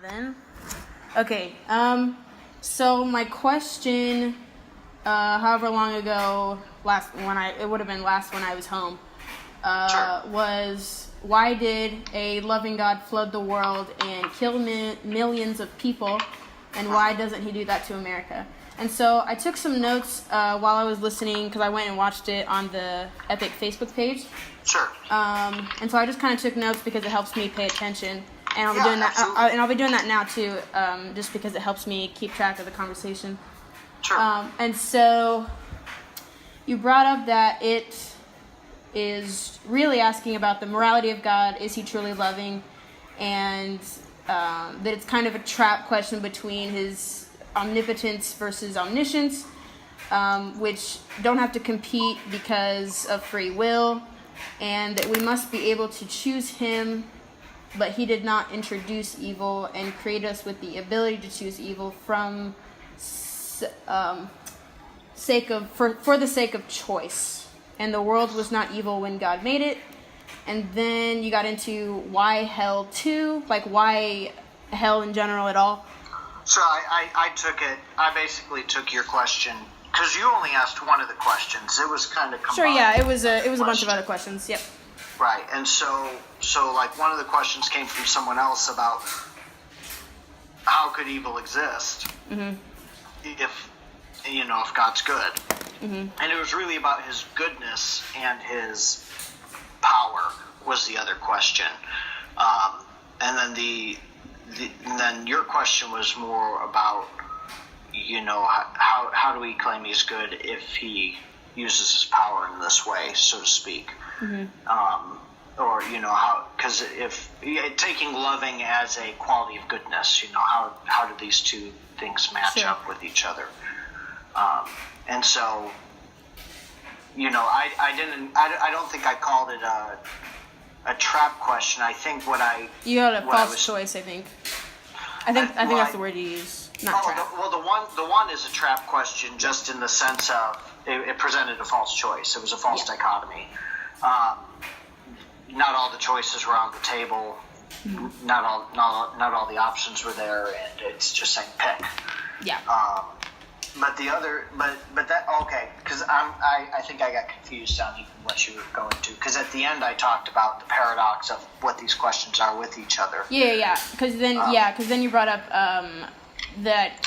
Then. Okay, so my question, however long ago, it would have been last when I was home, was why did a loving God flood the world and kill millions of people, and why doesn't he do that to America? And so I took some notes while I was listening, because I went and watched it on the Epic Facebook page. Sure. And so I just kind of took notes because it helps me pay attention. And I'll be doing that. Absolutely. I'll be doing that now too, just because it helps me keep track of the conversation. Sure. And so you brought up that it is really asking about the morality of God. Is he truly loving? And that it's kind of a trap question between his omnipotence versus omniscience, which don't have to compete because of free will, and that we must be able to choose him. But he did not introduce evil and create us with the ability to choose evil for the sake of choice. And the world was not evil when God made it. And then you got into why hell too, like why hell in general at all. So I basically took your question, because you only asked one of the questions. It was kind of combined. Sure, yeah, it was a bunch of other questions. Yep. Right, and so like one of the questions came from someone else about how could evil exist if God's good, and it was really about his goodness and his power was the other question, and then your question was more about how do we claim he's good if he uses his power in this way, so to speak. Or because if taking loving as a quality of goodness, how do these two things match up with each other? And so, I don't think I called it a trap question. I think you had a false choice. I think that's the word you use, not trap. The one is a trap question, just in the sense of it presented a false choice. It was a false dichotomy. Not all the choices were on the table. Not all the options were there, and it's just saying pick. Yeah. But that okay, because I think I got confused on even what you were going to, because at the end I talked about the paradox of what these questions are with each other. Yeah. Because then you brought up that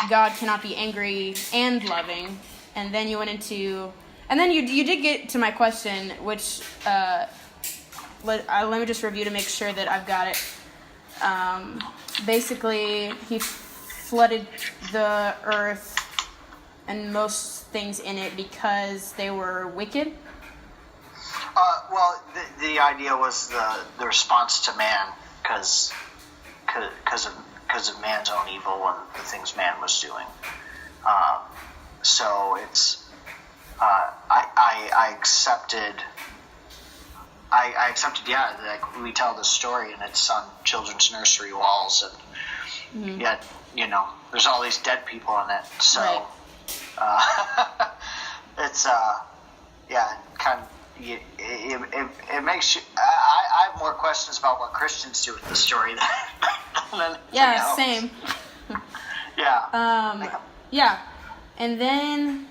God cannot be angry and loving, and then you went into, and then you did get to my question, which let me just review to make sure that I've got it. Basically, he flooded the earth and most things in it because they were wicked. Well, the idea was the response to man, because of man's own evil and the things man was doing. So it's I accepted. I accepted, like we tell this story and it's on children's nursery walls, and yet there's all these dead people on it. So it's kind of it makes you. I have more questions about what Christians do with the story than else. Same. Yeah. And then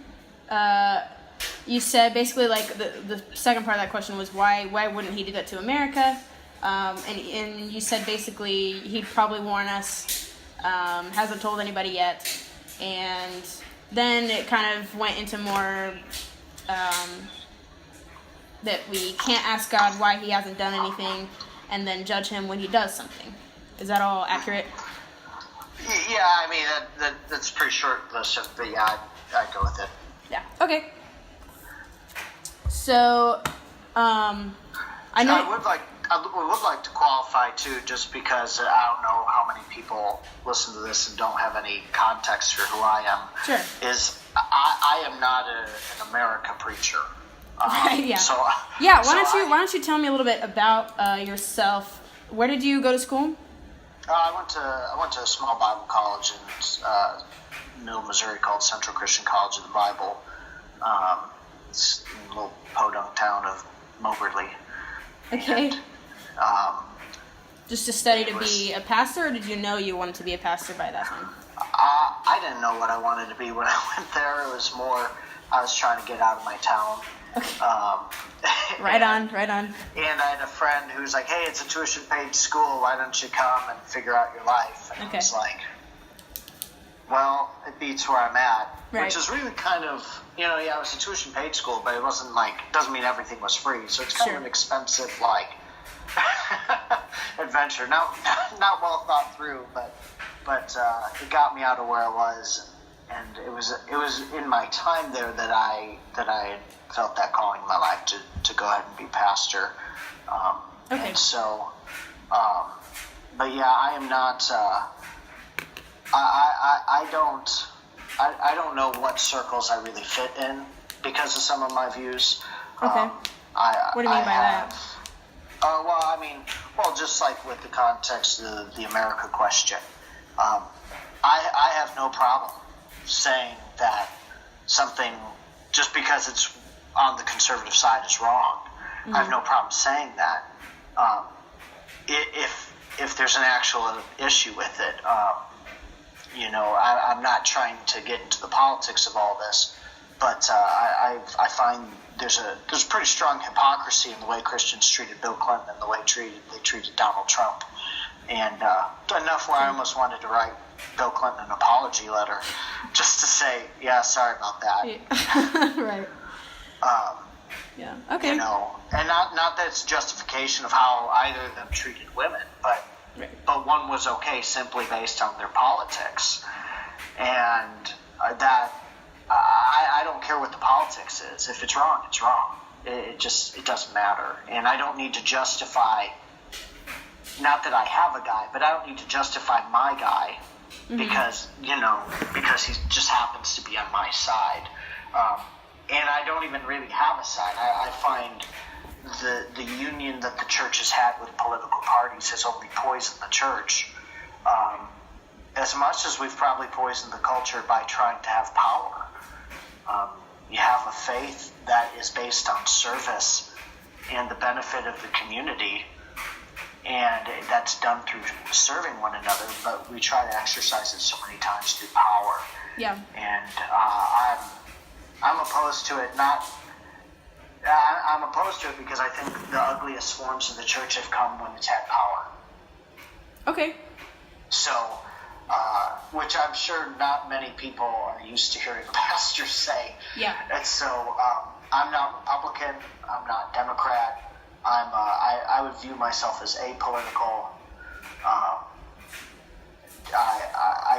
you said basically like the second part of that question was why wouldn't he do that to America? And you said basically he'd probably warn us, hasn't told anybody yet, and then it kind of went into more that we can't ask God why he hasn't done anything and then judge him when he does something. Is that all accurate? Yeah, I mean that's a pretty short list, but yeah, I'd go with it. Yeah. Okay. So, I know. I would like to qualify too, just because I don't know how many people listen to this and don't have any context for who I am. Sure. Is I am not an America preacher. Yeah. So why don't you tell me a little bit about yourself? Where did you go to school? I went to a small Bible college in Middle Missouri called Central Christian College of the Bible. It's in a little podunk town of Moberly. Okay. And, Just to study to be a pastor, or did you know you wanted to be a pastor by that time? I didn't know what I wanted to be when I went there. It was more I was trying to get out of my town. Okay. Right on. And I had a friend who was like, hey, it's a tuition-paid school. Why don't you come and figure out your life? And I was like, well, it beats where I'm at. Right. Which is really kind of, it was a tuition-paid school, but it wasn't doesn't mean everything was free. So it's kind of an expensive, adventure. Not well thought through, but it got me out of where I was. And it was in my time there that I felt that calling in my life to go ahead and be pastor. Okay. And so, but yeah, I am not. I don't know what circles I really fit in because of some of my views. Okay. What do you mean by that? Just like with the context of the America question, I have no problem saying that something, just because it's on the conservative side, is wrong. Mm-hmm. I have no problem saying that. If there's an actual issue with it, I'm not trying to get into the politics of all this, but I find there's a pretty strong hypocrisy in the way Christians treated Bill Clinton and the way they treated Donald Trump, and enough where I almost wanted to write Bill Clinton an apology letter just to say, yeah, sorry about that. Yeah. Right. Yeah. Okay. And not that it's justification of how either of them treated women, but one was okay simply based on their politics, and that I don't care what the politics is. If it's wrong, it's wrong. It doesn't matter, and I don't need to justify. Not that I have a guy, but I don't need to justify my guy because he just happens to be on my side, and I don't even really have a side. I find the union that the church has had with political parties has only poisoned the church, as much as we've probably poisoned the culture by trying to have power. You have a faith that is based on service and the benefit of the community, and that's done through serving one another, but we try to exercise it so many times through power. Yeah. And I'm opposed to it. I'm opposed to it because I think the ugliest forms of the church have come when it's had power. Okay. So, which I'm sure not many people are used to hearing pastors say. Yeah. And so, I'm not Republican. I'm not Democrat. I would view myself as apolitical. I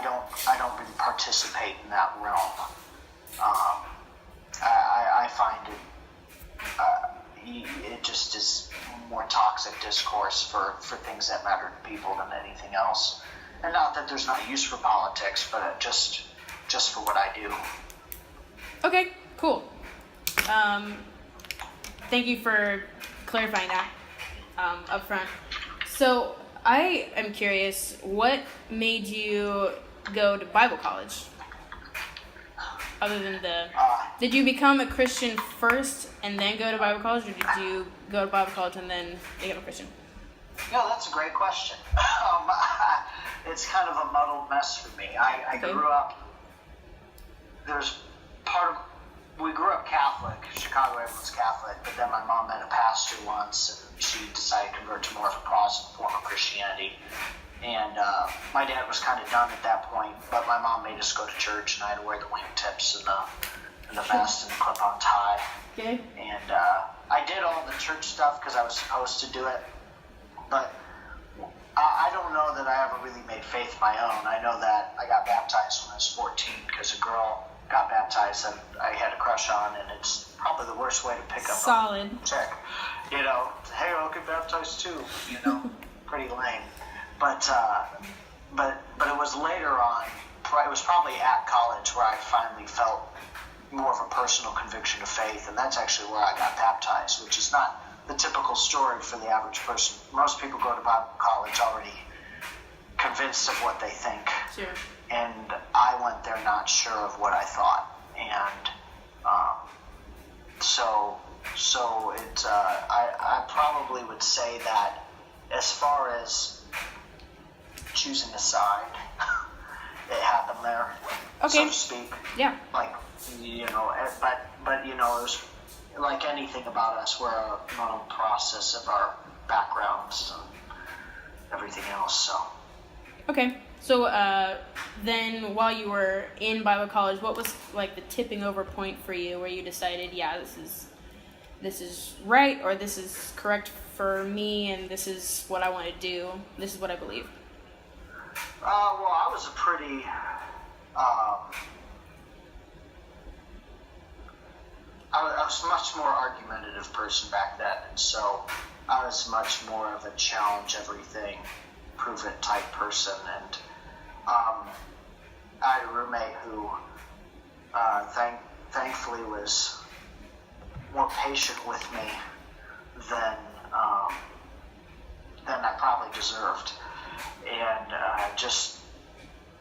don't really participate in that realm. I find it just is more toxic discourse for things that matter to people than anything else. And not that there's not use for politics, but just for what I do. Okay, cool. Thank you for clarifying that up front. So I am curious, what made you go to Bible college? Other than did you become a Christian first and then go to Bible college, or did you go to Bible college and then become a Christian? No, that's a great question. It's kind of a muddled mess for me. I grew up, we grew up Catholic. Chicago, everyone's Catholic, but then my mom met a pastor once, and she decided to convert to more of a Protestant form of Christianity. And my dad was kind of done at that point, but my mom made us go to church, and I had to wear the wingtips and the vest and the clip-on tie. Okay. And I did all the church stuff because I was supposed to do it, but I don't know that I ever really made faith my own. I know that I got baptized when I was 14 because a girl got baptized that I had a crush on, and it's probably the worst way to pick up a chick. Hey, I'll get baptized too. Pretty lame. But it was later on. It was probably at college where I finally felt more of a personal conviction of faith, and that's actually where I got baptized, which is not the typical story for the average person. Most people go to Bible college already convinced of what they think. Sure. And I went there not sure of what I thought. And so I probably would say that as far as choosing a side. It had them there, Okay. so to speak. Yeah. Like, you know, but you know, it was like anything about us. We're a normal process of our backgrounds and everything else. So. Okay. So then while you were in Bible college, what was like the tipping over point for you where you decided, yeah, this is right, or this is correct for me, and this is what I want to do, this is what I believe? Well, I was a pretty I was a much more argumentative person back then, and so I was much more of a challenge everything, prove it type person. And I had a roommate who thankfully was more patient with me than I probably deserved, and just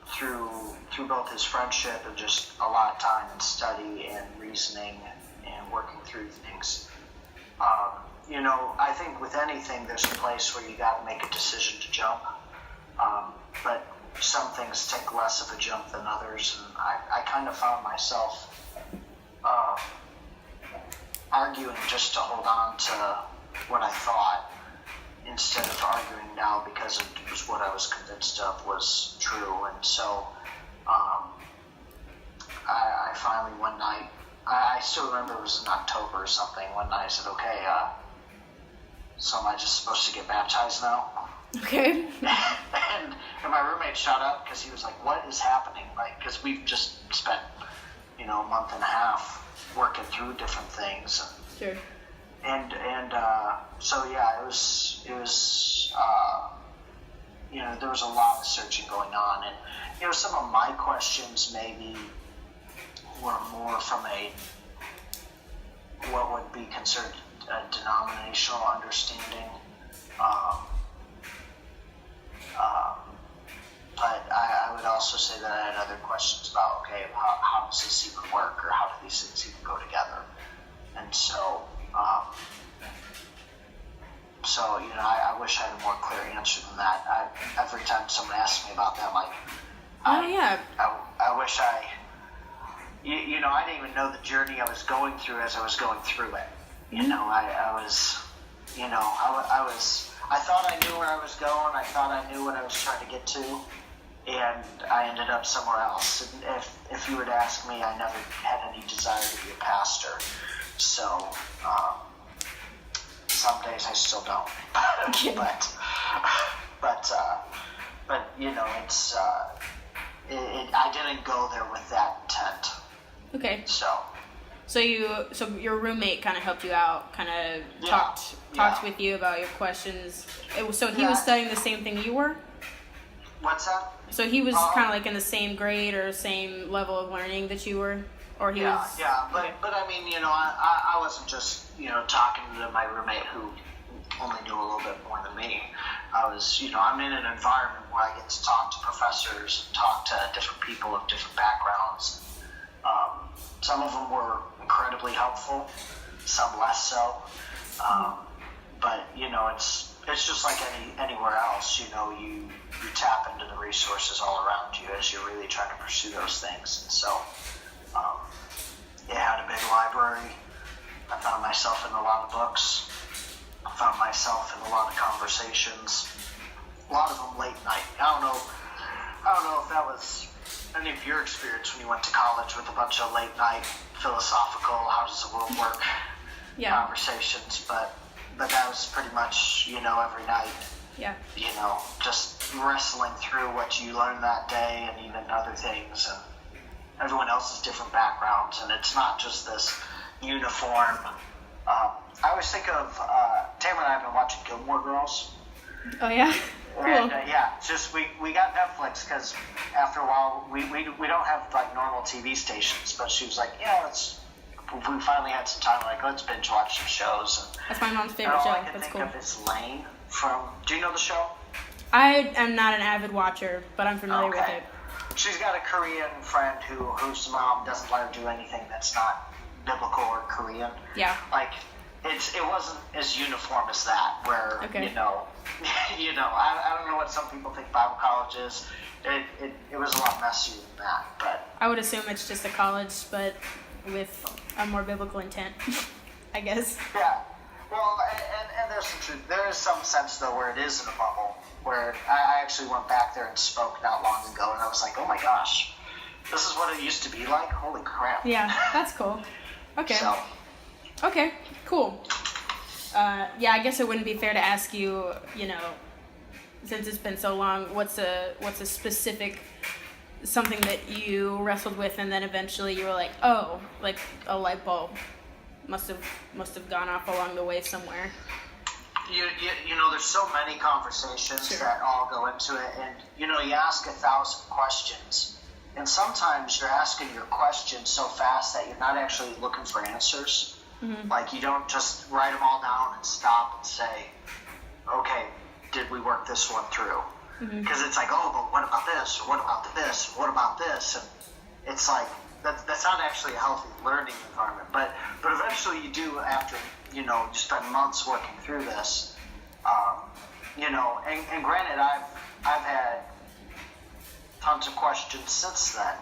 through both his friendship and just a lot of time and study and reasoning and working through things. You know, I think with anything, there's a place where you got to make a decision to jump, but some things take less of a jump than others, and I kind of found myself arguing just to hold on to what I thought, instead of arguing now because it was what I was convinced of was true. And so I finally one night, I still remember it was in October or something, one night I said, okay, so am I just supposed to get baptized now? Okay. and my roommate shot up because he was like, what is happening? Like, because we've just spent, you know, a month and a half working through different things. Sure. And so yeah, it was you know, there was a lot of searching going on, and you know, some of my questions maybe were more from what would be considered a denominational understanding, but I would also say that I had other questions about, okay, how does this even work, or how do these things even go together? And so you know, I wish I had a more clear answer than that. Every time someone asks me about that, like, I wish you know, I didn't even know the journey I was going through as I was going through it. You know, I was, you know, I thought I knew where I was going. I thought I knew what I was trying to get to, and I ended up somewhere else. And if you were to ask me, I never had any desire to be a pastor. So, some days I still don't. but you know, it's I didn't go there with that intent. Okay. So your roommate kind of helped you out, kind of talked with you about your questions. So he was studying the same thing you were? What's that? So he was kind of like in the same grade or same level of learning that you were? Or he was... Yeah, but I mean, you know, I wasn't just, you know, talking to my roommate who only knew a little bit more than me. I was, you know, I'm in an environment where I get to talk to professors, talk to different people of different backgrounds. Some of them were incredibly helpful, some less so. But, you know, it's just like anywhere else. You know, you tap into the resources all around you as you're really trying to pursue those things. And so it had a big library. I found myself in a lot of books. I found myself in a lot of conversations. A lot of them late night. I don't know if that was any of your experience when you went to college with a bunch of late night philosophical, how does the world work conversations, but that was pretty much, you know, every night. Yeah. You know, just wrestling through what you learned that day and even other things, and everyone else's different backgrounds, and it's not just this uniform. I always think of Tamara and I have been watching Gilmore Girls. Oh yeah. Cool. And it's just we got Netflix because after a while we don't have like normal TV stations, but she was like, we finally had some time, like, let's binge watch some shows. And that's my mom's favorite show. All I can That's think cool. of is Lane from. Do you know the show? I am not an avid watcher, but I'm familiar with it. She's got a Korean friend whose mom doesn't let her do anything that's not biblical or Korean. Yeah. Like it wasn't as uniform as that. Where Okay. I don't know what some people think Bible college is. It was a lot messier than that, but I would assume it's just a college, but with a more biblical intent, I guess. yeah. Well, and there's some truth. There is some sense though where it is in a bubble. Where I actually went back there and spoke not long ago, and I was like, oh my gosh, this is what it used to be like. Holy crap. Yeah, that's cool. Okay. So, Okay, cool. Yeah, I guess it wouldn't be fair to ask you, since it's been so long, what's a specific something that you wrestled with, and then eventually you were like, oh, like a light bulb must have gone off along the way somewhere. there's so many conversations Sure. that all go into it, and you ask 1,000 questions, and sometimes you're asking your questions so fast that you're not actually looking for answers. Mm-hmm. Like, you don't just write them all down and stop and say, okay, did we work this one through? Because it's like, oh, but what about this? Or what about this? Or what about this? And it's like, that's not actually a healthy learning environment. But eventually you do, after, you spend months working through this. And granted, I've had tons of questions since then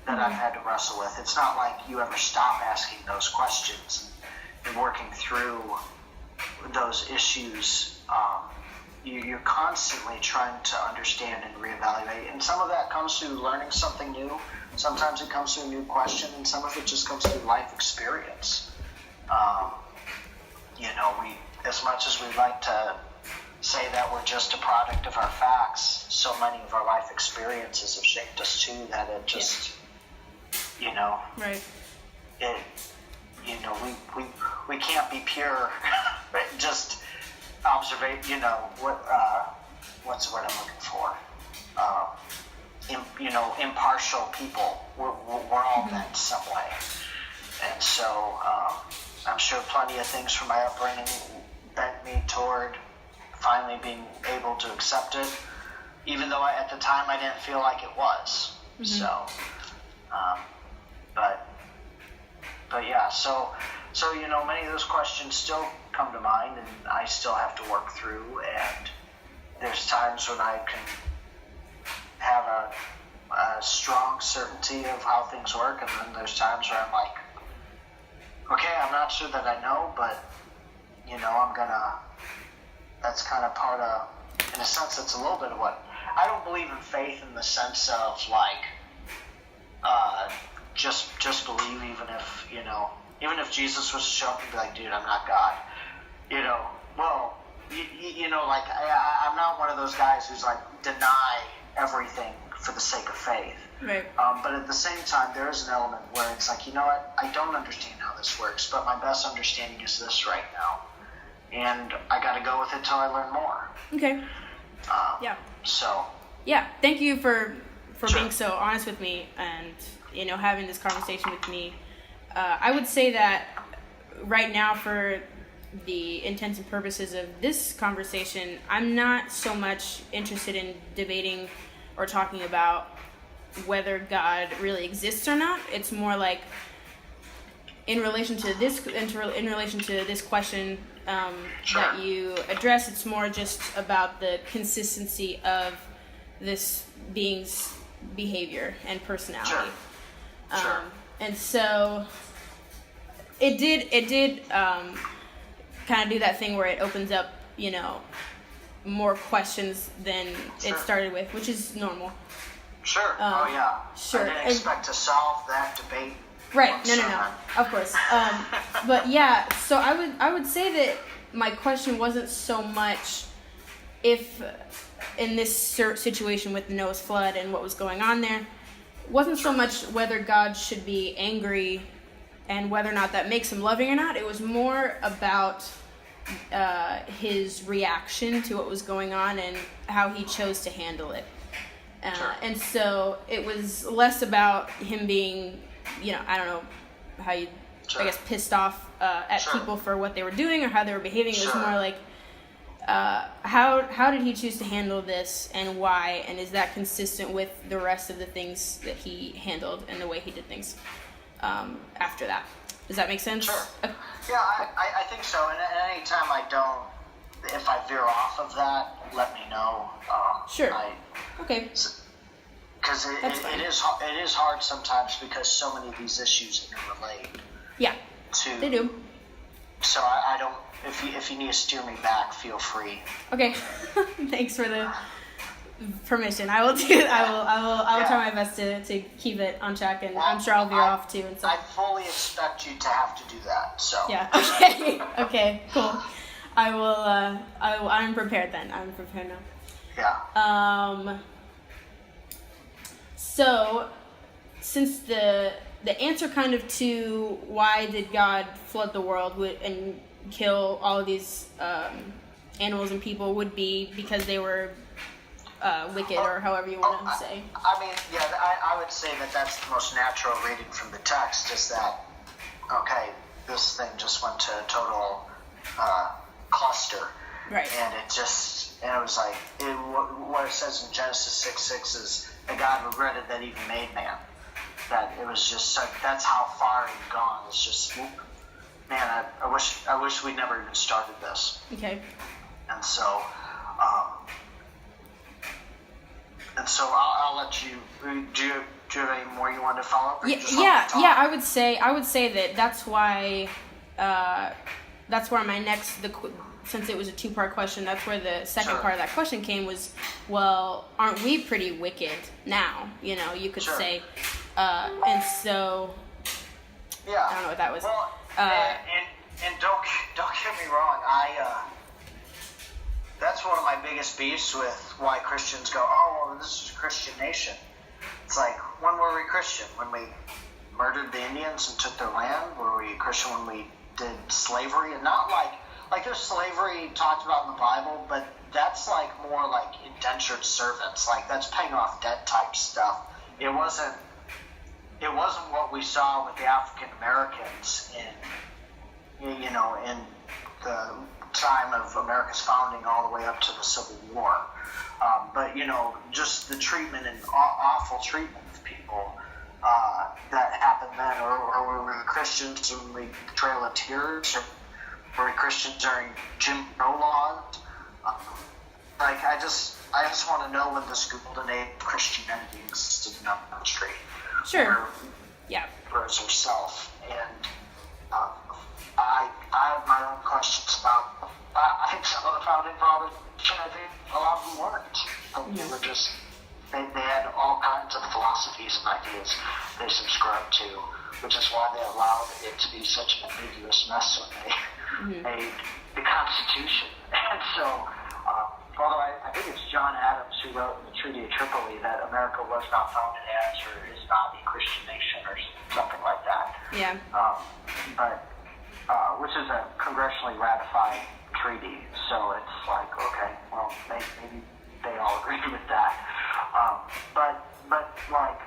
that I've had to wrestle with. It's not like you ever stop asking those questions and working through those issues. You're constantly trying to understand and reevaluate, and some of that comes through learning something new. Sometimes it comes through a new question, and some of it just comes through life experience. We, as much as we like to say that we're just a product of our facts, so many of our life experiences have shaped us too, that it just, Right. we can't be pure, just observate, what's the word I'm looking for? Impartial people. We're all that some way. And so, I'm sure plenty of things from my upbringing bent me toward finally being able to accept it, even though at the time I didn't feel like it was. So, but yeah, so many of those questions still come to mind, and I still have to work through, and there's times when I can have a strong certainty of how things work, and then there's times where I'm like, okay, I'm not sure that I know, but that's kind of part of, in a sense, that's a little bit of what, I don't believe in faith in the sense of like, just believe even if Jesus was to show up and be like, dude, I'm not God, like I'm not one of those guys who's like deny everything for the sake of faith. Right. But at the same time, there is an element where it's like, you know what, I don't understand how this works, but my best understanding is this right now. And I got to go with it till I learn more. Okay. Yeah. So. Yeah. Thank you for Sure. being so honest with me and, having this conversation with me. I would say that right now, for the intents and purposes of this conversation, I'm not so much interested in debating or talking about whether God really exists or not. It's more like in relation to this question Sure. that you address, it's more just about the consistency of this being's behavior and personality. Sure. Sure. And so it did kind of do that thing where it opens up, more questions than Sure. it started with, which is normal. Sure. Oh yeah. Sure. I didn't expect to solve that debate. Right. No. Of course. But yeah, so I would say that my question wasn't so much if in this situation with Noah's flood and what was going on there, wasn't so much whether God should be angry and whether or not that makes him loving or not. It was more about his reaction to what was going on and how he chose to handle it. Sure. And so it was less about him being, I don't know how you, Sure. I guess, pissed off at Sure. people for what they were doing or how they were behaving. It was Sure. more like, how did he choose to handle this and why? And is that consistent with the rest of the things that he handled and the way he did things after that? Does that make sense? Sure. Okay. Yeah, I think so. And anytime if I veer off of that, let me know. Sure. Okay. Because it is hard sometimes because so many of these issues interrelate. Yeah. They do. So I don't. If you need to steer me back, feel free. Okay. Thanks for the permission. I will do. I will try my best to keep it on track, and I'm sure I'll veer off too. And stuff. I fully expect you to have to do that. So. Yeah. Okay. Okay. Cool. I will. I'm prepared then. I'm prepared now. Yeah. So, since the answer kind of to why did God flood the world and kill all of these animals and people would be because they were wicked, or however you want to say. I mean, yeah, I would say that that's the most natural reading from the text, is that, okay, this thing just went to a total cluster. Right. And it was like, what it says in Genesis 6:6 is that God regretted that he even made man. That it was just, that's how far it had gone. It's just, man, I wish we never even started this. Okay. And so I'll let you. Do you have any more you want to follow up? Yeah. I would say that's why my next since it was a 2-part question, that's where the second part of that question came was, well, aren't we pretty wicked now? You know, you could say, and so. Yeah. I don't know what that was. Well, and don't get me wrong. That's one of my biggest beefs with why Christians go, oh, well, this is a Christian nation. It's like, when were we Christian? When we murdered the Indians and took their land? Were we Christian when we did slavery? And not like there's slavery talked about in the Bible, but that's like more like indentured servants. Like, that's paying off debt type stuff. It wasn't what we saw with the African Americans in the time of America's founding all the way up to the Civil War. But, just the treatment and awful treatment of people that happened then. Or were we Christians when we Trail of Tears? Or were we Christians during Jim Crow laws? I just want to know when this golden age of Christianity existed in our country. Sure. Yeah. Rose herself. And I have my own questions about. I think some of the founding fathers, I think a lot of them weren't. They were just. They had all kinds of philosophies and ideas they subscribed to, which is why they allowed it to be such an ambiguous mess when they made the Constitution. And so, although I think it's John Adams who wrote in the Treaty of Tripoli that America was not founded as or is not a Christian nation or something like that. Yeah. Which is a congressionally ratified treaty, so it's like, okay, well, maybe they all agree with that. But like,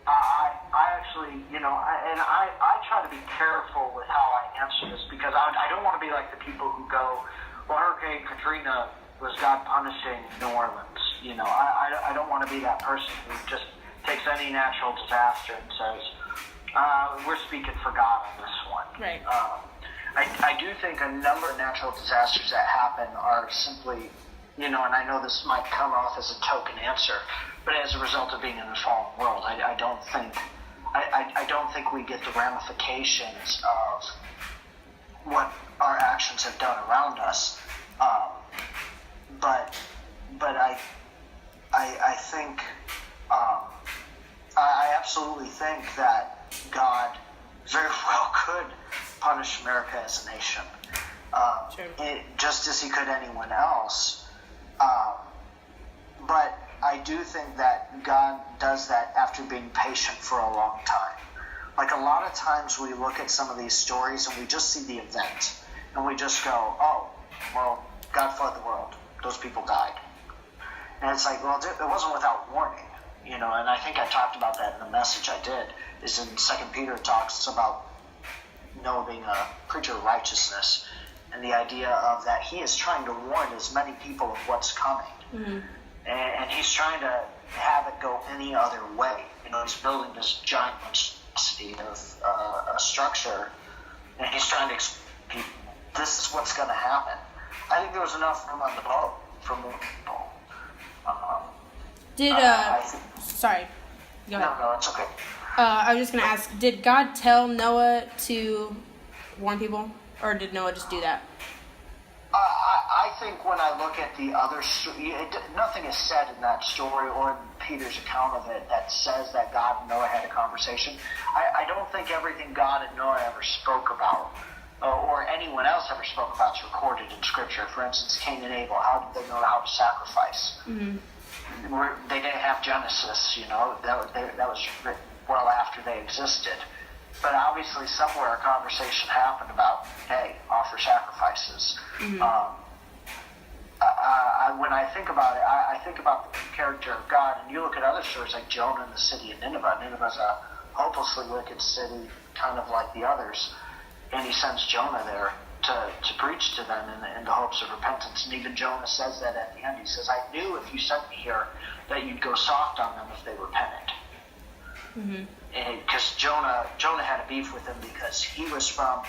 I actually, I try to be careful with how I answer this, because I don't want to be like the people who go, well, Hurricane Katrina was God punishing New Orleans. I don't want to be that person who just takes any natural disaster and says, we're speaking for God on this one. Right. I do think a number of natural disasters that happen are simply, and I know this might come off as a token answer, but as a result of being in a fallen world, I don't think we get the ramifications of what our actions have done around us. But I think I absolutely think that God very well could punish America as a nation, just as he could anyone else. But I do think that God does that after being patient for a long time. Like, a lot of times we look at some of these stories and we just see the event and we just go, oh, well, God flooded the world. Those people died. And it's like, well, it wasn't without warning, and I think I talked about that in the message I did, is in 2 Peter talks about Noah being a preacher of righteousness, and the idea of that he is trying to warn as many people of what's coming. Mm-hmm. And he's trying to have it go any other way. He's building this giant monstrosity of a structure and he's trying to explain to people, this is what's going to happen. I think there was enough room on the boat for more people. Sorry, go ahead. No, it's okay. I was just going to ask, did God tell Noah to warn people, or did Noah just do that? I think when I look at the other story, nothing is said in that story or in Peter's account of it that says that God and Noah had a conversation. I don't think everything God and Noah ever spoke about, or anyone else ever spoke about, is recorded in Scripture. For instance, Cain and Abel, how did they know how to sacrifice? Mm-hmm. They didn't have Genesis, that was written well after they existed. But obviously somewhere a conversation happened about, hey, offer sacrifices. Mm-hmm. When I think about it, I think about the character of God, and you look at other stories like Jonah and the city of Nineveh. Nineveh's a hopelessly wicked city, kind of like the others, and he sends Jonah there to preach to them in the hopes of repentance. And even Jonah says that at the end. He says, I knew if you sent me here that you'd go soft on them if they repented. Mm-hmm. Because Jonah had a beef with him because he was from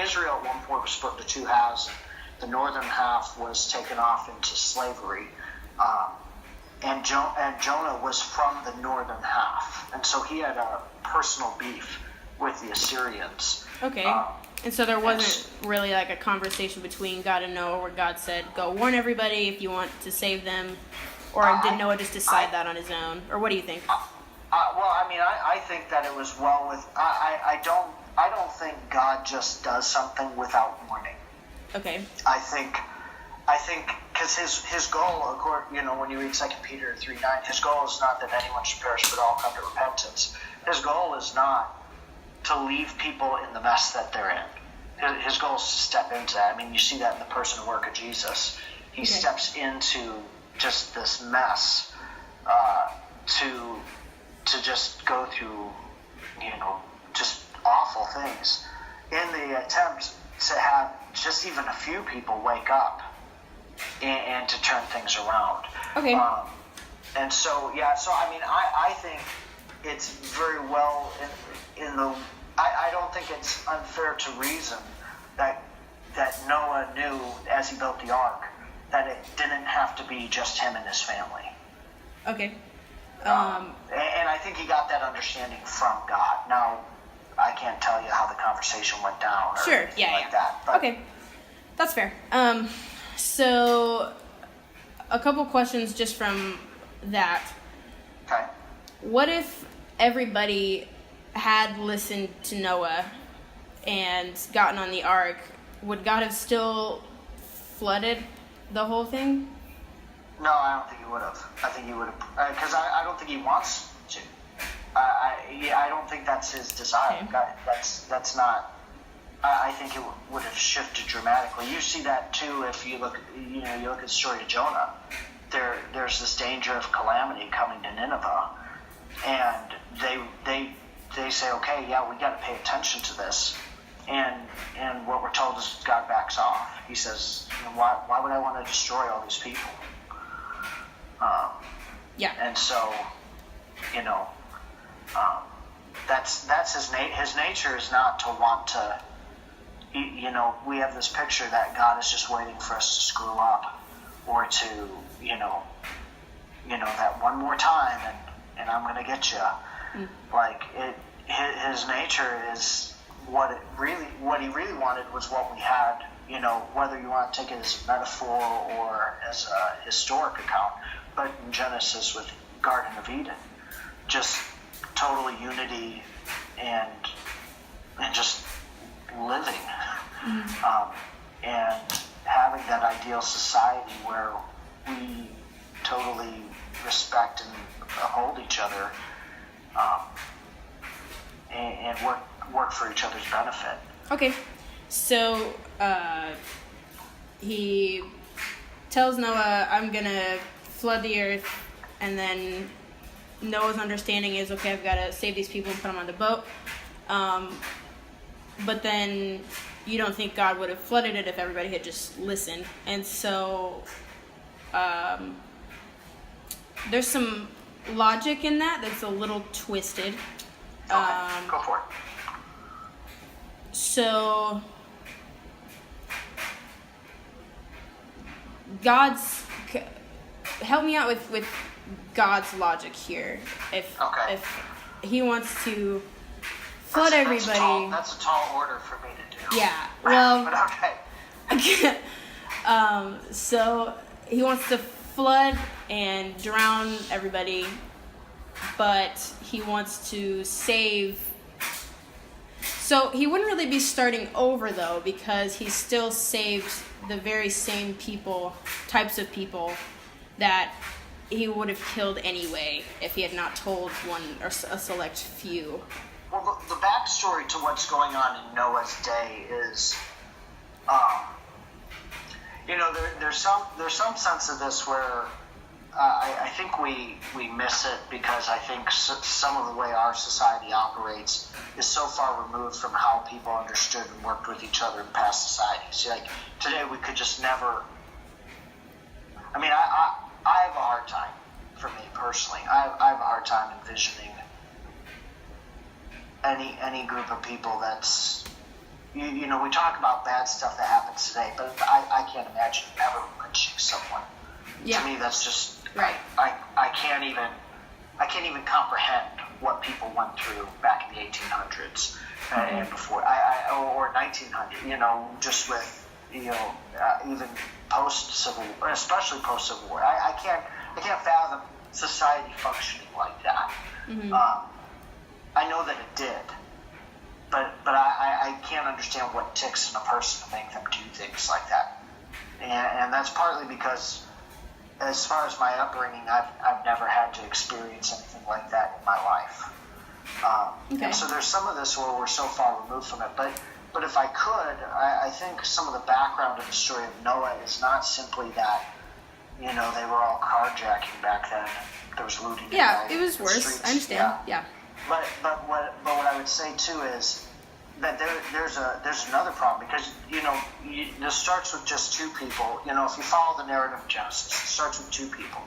Israel. At one point was split into two halves. The northern half was taken off into slavery, and Jonah was from the northern half, and so he had a personal beef with the Assyrians. Okay. And so there wasn't really like a conversation between God and Noah where God said, go warn everybody if you want to save them, or did Noah just decide that on his own, or what do you think? I think that it was well with. I don't think God just does something without warning. Okay. I think because his goal, when you read 2 Peter 3:9, his goal is not that anyone should perish, but all come to repentance. His goal is not to leave people in the mess that they're in. His goal is to step into that. I mean, you see that in the person and work of Jesus. He steps into just this mess to just go through, just awful things in the attempt to have just even a few people wake up and to turn things around. Okay. And so, I think it's very well in the. I don't think it's unfair to reason that Noah knew as he built the ark that it didn't have to be just him and his family. Okay. And I think he got that understanding from God. Now, I can't tell you how the conversation went down or anything like that. But okay, that's fair. So a couple questions just from that. Okay. What if everybody had listened to Noah and gotten on the ark? Would God have still flooded the whole thing? No, I don't think he would have. I think he would have, because I don't think he wants to. I don't think that's his desire. Okay. That's not. I think it would have shifted dramatically. You see that too if you look. You look at the story of Jonah. There's this danger of calamity coming to Nineveh, and they say, okay, yeah, we got to pay attention to this. And what we're told is God backs off. He says, why would I want to destroy all these people? And so, that's his nature is not to want to. We have this picture that God is just waiting for us to screw up, or to, that one more time, and I'm gonna get you. Like his nature is what he really wanted was what we had. Whether you want to take it as a metaphor or as a historic account, but in Genesis with Garden of Eden, just total unity and just living, and having that ideal society where we totally respect and uphold each other, and work for each other's benefit. Okay, so he tells Noah, I'm gonna flood the earth, and then Noah's understanding is, okay, I've got to save these people and put them on the boat. But then you don't think God would have flooded it if everybody had just listened. And so there's some logic in that's a little twisted. Okay, go for it. So God's help me out with God's logic here. If he wants to flood everybody, that's a tall order for me to do. Yeah. Well. But okay. So he wants to flood and drown everybody, but he wants to save. So he wouldn't really be starting over though, because he still saved the very same types of people that he would have killed anyway if he had not told one or a select few. Well, the backstory to what's going on in Noah's day is, there's some sense of this where I think we miss it because I think some of the way our society operates is so far removed from how people understood and worked with each other in past societies. Like today, we could just never. I mean, I have a hard time, for me personally. I have a hard time envisioning any group of people that's. We talk about bad stuff that happens today, but I can't imagine ever lynching someone. Yeah. To me, that's just right. I can't even comprehend what people went through back in the 1800s and before, or 1900. Just with even post Civil War, especially post Civil War. I can't fathom society functioning like that. Mm-hmm. I know that it did. But I can't understand what ticks in a person to make them do things like that, and that's partly because, as far as my upbringing, I've never had to experience anything like that in my life. And so there's some of this where we're so far removed from it. But if I could, I think some of the background of the story of Noah is not simply that, they were all carjacking back then. There was looting. Yeah, it was worse. Streets. I understand. Yeah. But what I would say too is that there's another problem, because this starts with just two people. If you follow the narrative of Genesis, it starts with two people,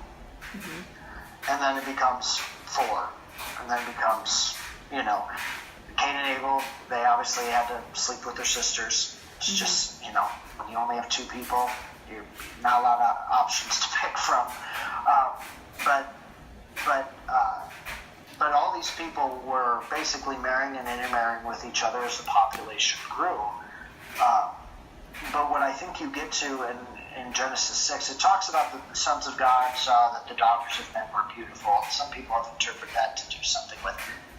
and then it becomes four, and then it becomes Cain and Abel. They obviously had to sleep with their sisters. It's just when you only have two people, you're not a lot of options to pick from. But all these people were basically marrying and intermarrying with each other as the population grew. But what I think you get to in Genesis 6, it talks about the sons of God saw that the daughters of men were beautiful. Some people have interpreted that to do something with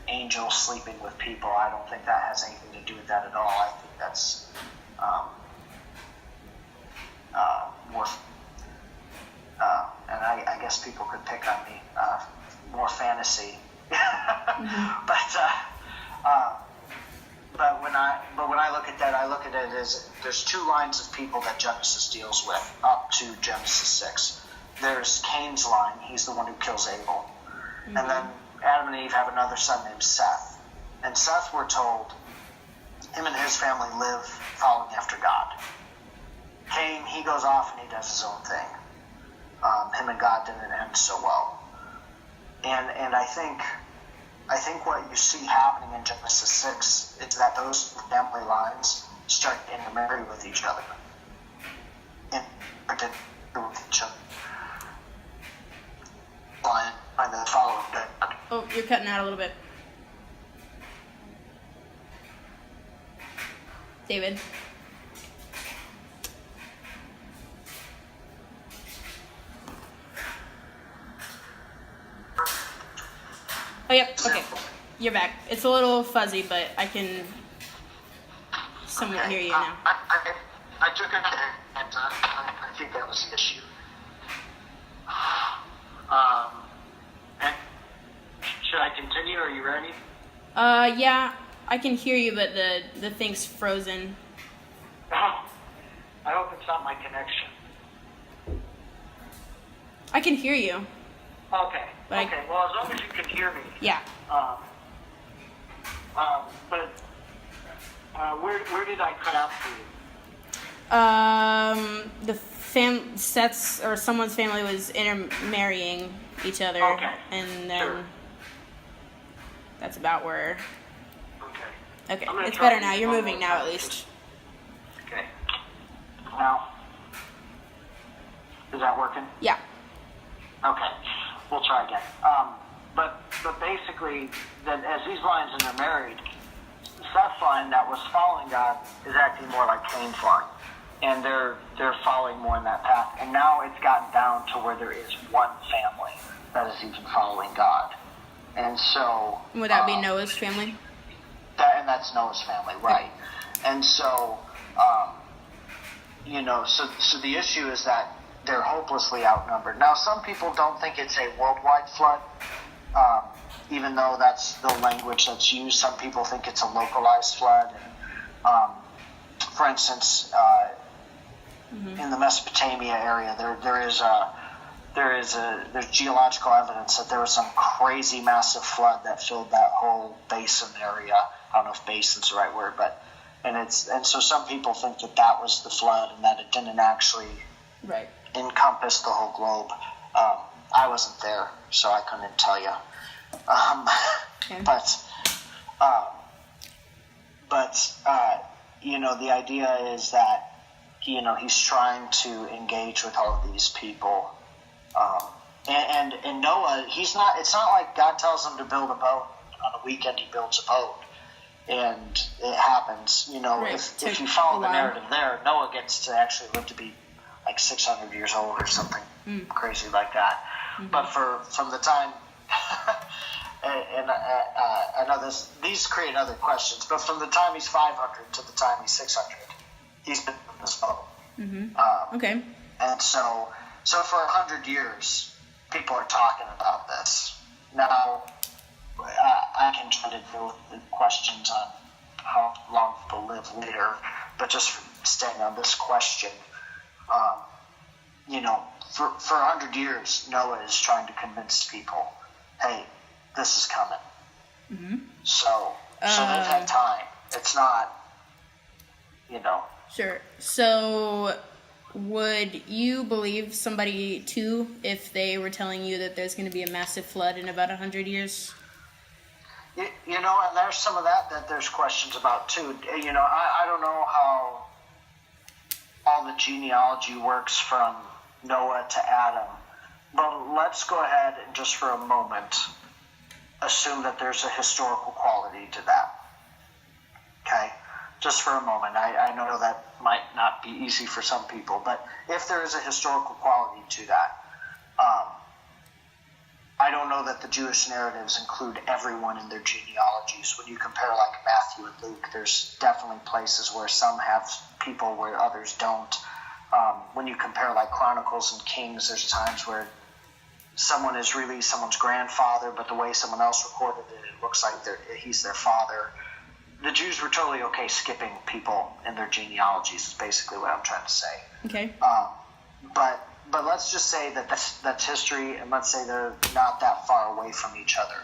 angels sleeping with people. I don't think that has anything to do with that at all. I think that's and I guess people could pick on me, more fantasy. But when I look at that, I look at it as there's two lines of people that Genesis deals with up to Genesis 6. There's Cain's line; he's the one who kills Abel, and then Adam and Eve have another son named Seth. And Seth, we're told, him and his family live following after God. Cain, he goes off and he does his own thing. Him and God didn't end so well. And I think what you see happening in Genesis 6 is that those family lines start to intermarry with each other. And with each other. And then follow God. Oh, you're cutting out a little bit. David? Oh, yep. Okay. You're back. It's a little fuzzy, but I can somewhat hear you now. I took it, and I think that was the issue. And should I continue? Are you ready? Yeah. I can hear you, but the thing's frozen. I hope it's not my connection. I can hear you. Okay. Well, as long as you can hear me. Yeah. But where did I cut out for you? Seth's or someone's family was intermarrying each other. Okay. And then that's about where. Okay. Okay, I'm gonna it's try better now. this You're one moving more now, time. at least. Okay. Now, is that working? Yeah. Okay, we'll try again. But basically, that as these lines are married, Seth's line that was following God is acting more like Cain's line, and they're following more in that path. And now it's gotten down to where there is one family that is even following God, and so Would that be Noah's family? That's Noah's family, right? And so, so the issue is that they're hopelessly outnumbered. Now, some people don't think it's a worldwide flood, even though that's the language that's used. Some people think it's a localized flood. And, for instance, in the Mesopotamia area, there's geological evidence that there was some crazy massive flood that filled that whole basin area. I don't know if basin's the right word, and so some people think that was the flood and that it didn't actually encompass the whole globe. I wasn't there, so I couldn't tell you. But the idea is that he's trying to engage with all of these people. And Noah, it's not like God tells him to build a boat. On a weekend, he builds a boat. And it happens. If you follow the narrative there, Noah gets to actually live to be like 600 years old or something crazy like that. Mm-hmm. But from the time, and I know these create other questions, but from the time he's 500 to the time he's 600, he's been in this boat. Mm-hmm. Okay. And so for 100 years, people are talking about this. Now, I can try to deal with the questions on how long people live later, but just staying on this question, for 100 years, Noah is trying to convince people, hey, this is coming. Mm-hmm. So they've had time. It's not, Sure. So would you believe somebody, too, if they were telling you that there's going to be a massive flood in about 100 years? And there's some of that there's questions about, too. I don't know how all the genealogy works from Noah to Adam, but let's go ahead and just for a moment assume that there's a historical quality to that. Okay? Just for a moment. I know that might not be easy for some people, but if there is a historical quality to that, I don't know that the Jewish narratives include everyone in their genealogies. When you compare like Matthew and Luke, there's definitely places where some have people where others don't. When you compare like Chronicles and Kings, there's times where someone is really someone's grandfather, but the way someone else recorded it, it looks like he's their father. The Jews were totally okay skipping people in their genealogies, is basically what I'm trying to say. Okay. But let's just say that that's history, and let's say they're not that far away from each other.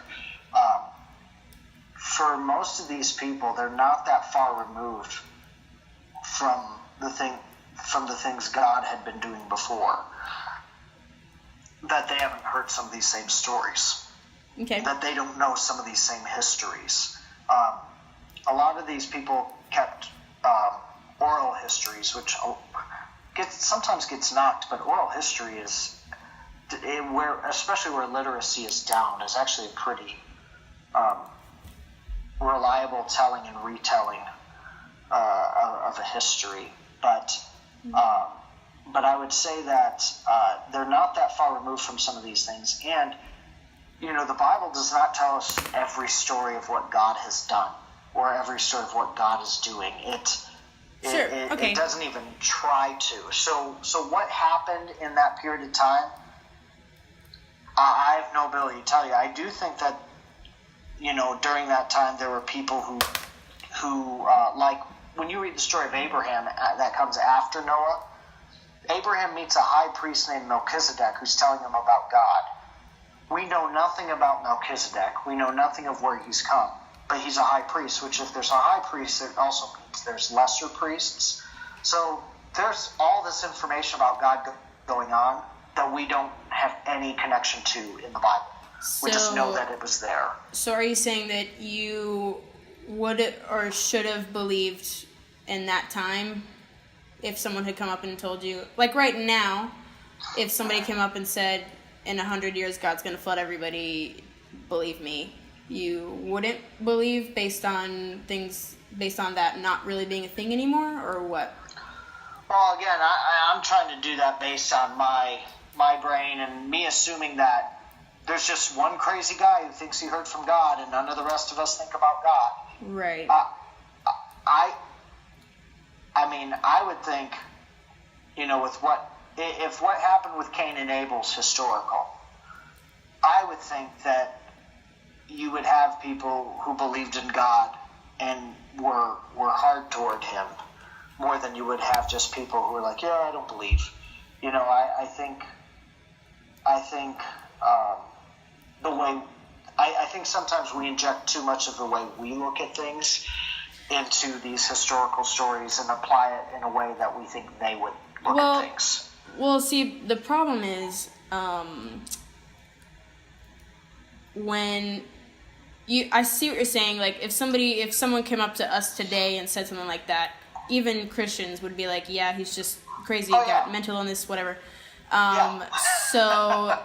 For most of these people, they're not that far removed from the things God had been doing before, that they haven't heard some of these same stories. Okay. That they don't know some of these same histories. A lot of these people kept oral histories, which sometimes gets knocked, but oral history is, especially where literacy is down, is actually a pretty reliable telling and retelling of a history. But I would say that they're not that far removed from some of these things. And, the Bible does not tell us every story of what God has done or every story of what God is doing. It doesn't even try to. So what happened in that period of time, I have no ability to tell you. I do think that, during that time there were people who like when you read the story of Abraham that comes after Noah, Abraham meets a high priest named Melchizedek who's telling him about God. We know nothing about Melchizedek. We know nothing of where he's come. But he's a high priest, which if there's a high priest, it also means there's lesser priests. So there's all this information about God going on that we don't have any connection to in the Bible. We just know that it was there. So are you saying that you would it or should have believed in that time if someone had come up and told you, like right now, if somebody came up and said, in 100 years, God's going to flood everybody, believe me, you wouldn't believe based on that not really being a thing anymore, or what? Well, again, I'm trying to do that based on my brain and me assuming that there's just one crazy guy who thinks he heard from God and none of the rest of us think about God. Right. I mean, I would think, if what happened with Cain and Abel's historical, I would think that you would have people who believed in God and were hard toward him more than you would have just people who were like, yeah, I don't believe. I think sometimes we inject too much of the way we look at things into these historical stories and apply it in a way that we think they would look at things. Well, see, the problem is I see what you're saying. Like, if someone came up to us today and said something like that, even Christians would be like, yeah, he's just crazy, got mental illness, whatever. So,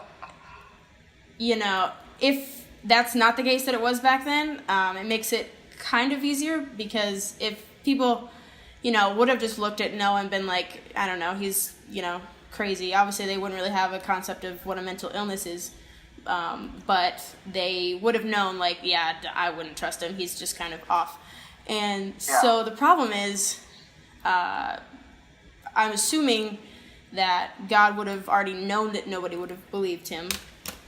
if that's not the case that it was back then, it makes it kind of easier, because if people, would have just looked at Noah and been like, I don't know, he's, crazy. Obviously, they wouldn't really have a concept of what a mental illness is, but they would have known, like, yeah, I wouldn't trust him. He's just kind of off. And so the problem is, I'm assuming that God would have already known that nobody would have believed him,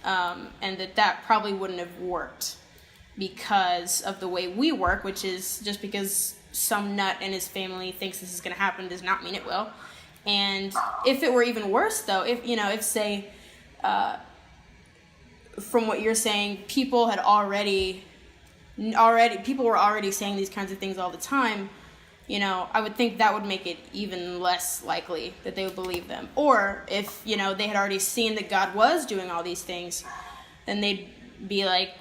and that probably wouldn't have worked because of the way we work, which is just because some nut in his family thinks this is going to happen does not mean it will. And if it were even worse, though, if say, from what you're saying, people were already saying these kinds of things all the time, I would think that would make it even less likely that they would believe them. Or if, they had already seen that God was doing all these things, then they'd be like,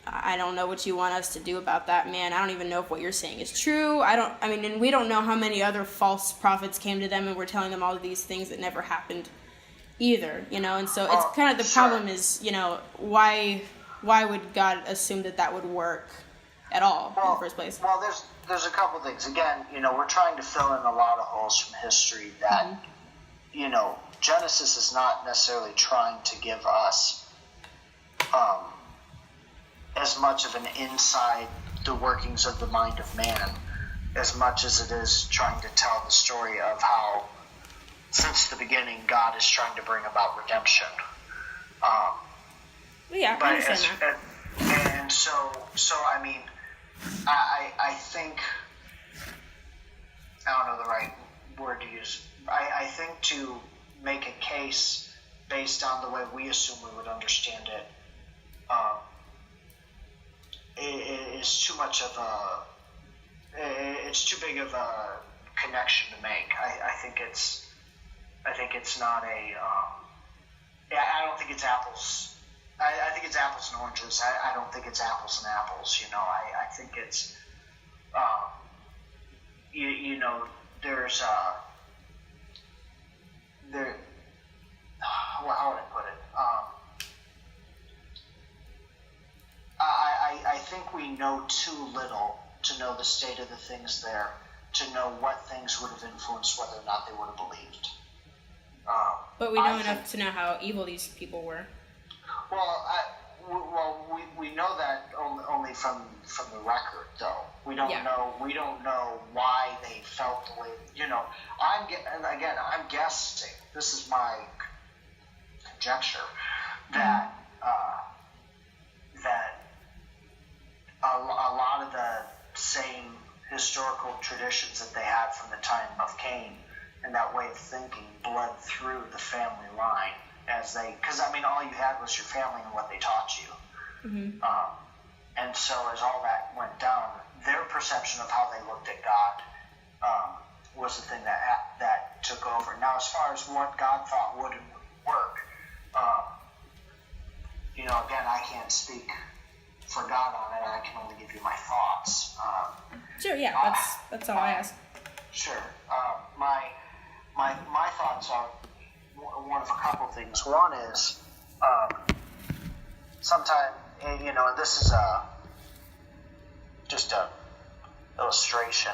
I don't know what you want us to do about that, man. I don't even know if what you're saying is true. And we don't know how many other false prophets came to them and were telling them all of these things that never happened either, and so it's kind of the problem is, why would God assume that would work at all in the first place? Well, there's a couple things. Again, we're trying to fill in a lot of holes from history that, Genesis is not necessarily trying to give us as much of an inside the workings of the mind of man as much as it is trying to tell the story of how since the beginning God is trying to bring about redemption. I understand that. And so I mean, I think, I don't know the right word to use. I think to make a case based on the way we assume we would understand it, it is too much of it's too big of a connection to make. I think it's not a. I don't think it's apples. I think it's apples and oranges. I don't think it's apples and apples. I think it's. There's there. Well, how would I put it? I think we know too little to know the state of the things there, to know what things would have influenced whether or not they would have believed. But we know enough to know how evil these people were. We know that only from the record, though. We don't know why they felt the way. I'm guessing. This is my conjecture that a lot of the same historical traditions that they had from the time of Cain and that way of thinking bled through the family line because all you had was your family and what they taught you. Mm-hmm. And so as all that went down, their perception of how they looked at God was the thing that took over. Now, as far as what God thought would and wouldn't work, again, I can't speak for God on it. I can only give you my thoughts. Sure, yeah, that's all I ask. Sure. My thoughts are one of a couple things. One is sometimes, and this is just a illustration.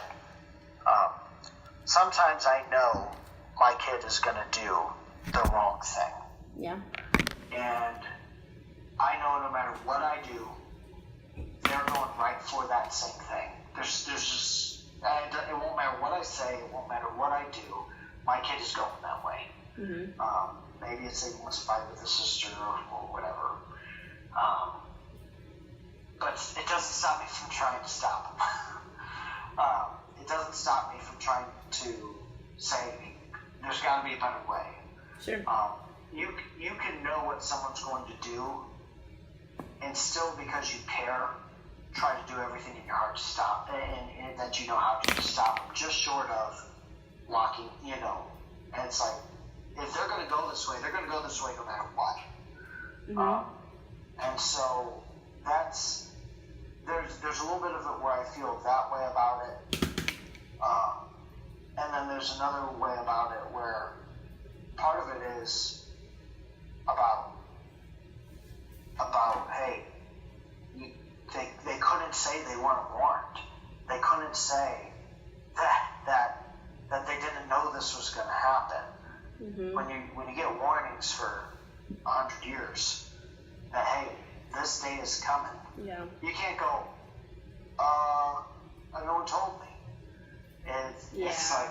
Sometimes I know my kid is going to do the wrong thing. Yeah. And I know no matter what I do, they're going right for that same thing. There's just, it won't matter what I say, it won't matter what I do, my kid is going that way. Mm-hmm. Maybe it's they wants to fight with his sister or whatever. But it doesn't stop me from trying to stop him. It doesn't stop me from trying to say, there's got to be a better way. Sure. You can know what someone's going to do, and still, because you care, try to do everything in your heart to stop, and that you know how to stop them, just short of blocking, And it's like, if they're going to go this way, they're going to go this way no matter what. Mm-hmm. And so there's a little bit of it where I feel that way about it. And then there's another way about it where part of it is about hey, they couldn't say they weren't warned. They couldn't say that they didn't know this was going to happen. Mm-hmm. When you get warnings for 100 years that hey, this day is coming. Yeah. You can't go. No one told me. It's like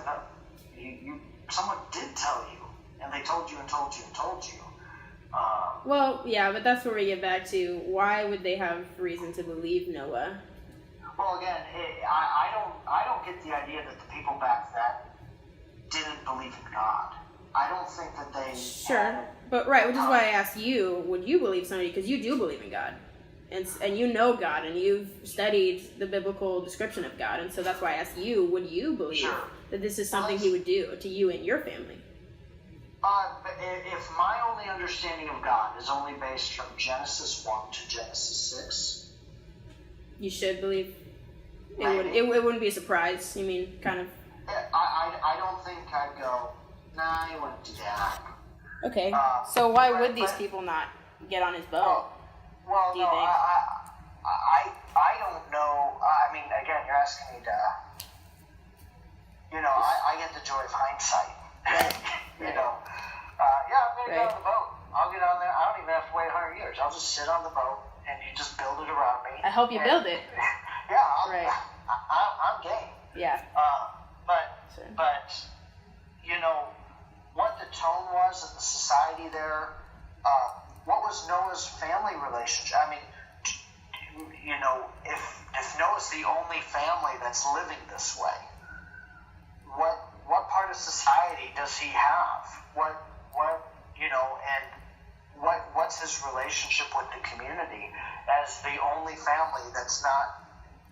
someone did tell you, and they told you and told you and told you. Well, yeah, but that's where we get back to why would they have reason to believe Noah? Well, again, I don't get the idea that the people back then didn't believe in God. I don't think that they. Sure, but right, which is why I asked you: would you believe somebody? Because you do believe in God, and you know God, and you've studied the biblical description of God, and so that's why I asked you: would you believe that this is something He would do to you and your family? If my only understanding of God is only based from Genesis 1 to Genesis 6, you should believe. It wouldn't be a surprise. You mean kind of? I don't think I'd go. Nah, you wouldn't do that. Okay. So why would these people not get on his boat? Well, do you think? I don't know. I mean, again, you're asking me to. I get the joy of hindsight. Right. I'm going to get on the boat. I'll get on there. I don't even have to wait 100 years. I'll just sit on the boat, and you just build it around me. I hope you build it. Yeah, I'm game. Yeah. But what the tone was of the society there, what was Noah's family relationship? I mean, if Noah's the only family that's living this way, what part of society does he have? What's his relationship with the community as the only family that's not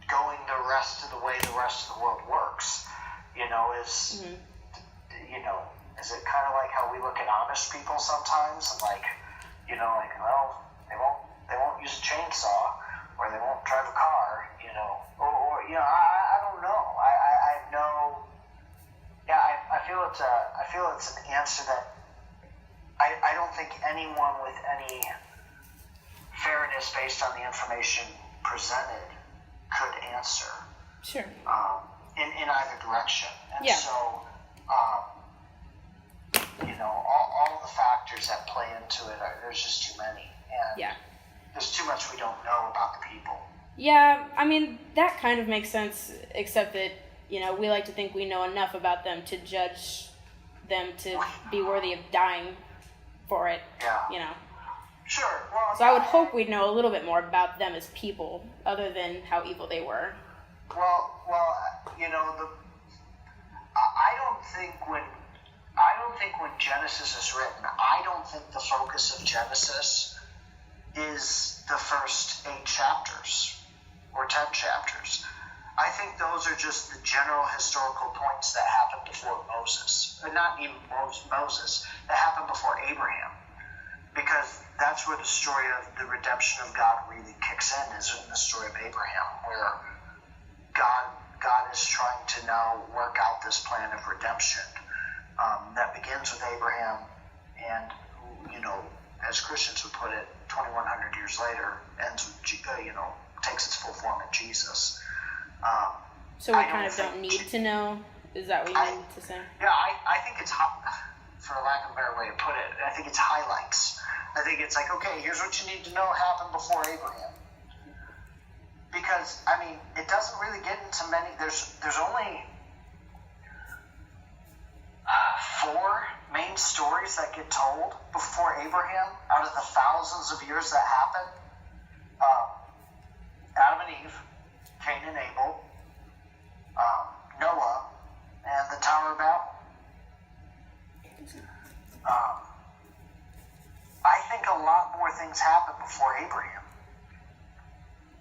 going the rest of the way the rest of the world works? Is it kind of like how we look at Amish people sometimes, and well, they won't use a chainsaw, or they won't drive a car, I don't know. I have no. Yeah, I feel it's an answer that I don't think anyone with any fairness based on the information presented could answer. Sure. In either direction. And yeah. So, all the factors that play into it, there's just too many. And yeah. There's too much we don't know about the people. Yeah, I mean, that kind of makes sense, except that, we like to think we know enough about them to judge them to be worthy of dying for it, Yeah. Sure. Well, so I would hope we'd know a little bit more about them as people, other than how evil they were. Well, I don't think when Genesis is written, I don't think the focus of Genesis is the first 8 chapters or 10 chapters. I think those are just the general historical points that happened before Moses. Not even Moses, that happened before Abraham. because that's where the story of the redemption of God really kicks in, is in the story of Abraham, where God is trying to now work out this plan of redemption that begins with Abraham, and as Christians would put it, 2,100 years later ends with takes its full form in Jesus. So we kind of don't need to know. Is that what you mean to say? Yeah, I think it's, for lack of a better way to put it, I think it's highlights. I think it's like, okay, here's what you need to know happened before Abraham. Because, it doesn't really get into many, there's only 4 main stories that get told before Abraham out of the thousands of years that happened. Adam and Eve, Cain and Abel, Noah, and the Tower of Babel. I think a lot more things happened before Abraham.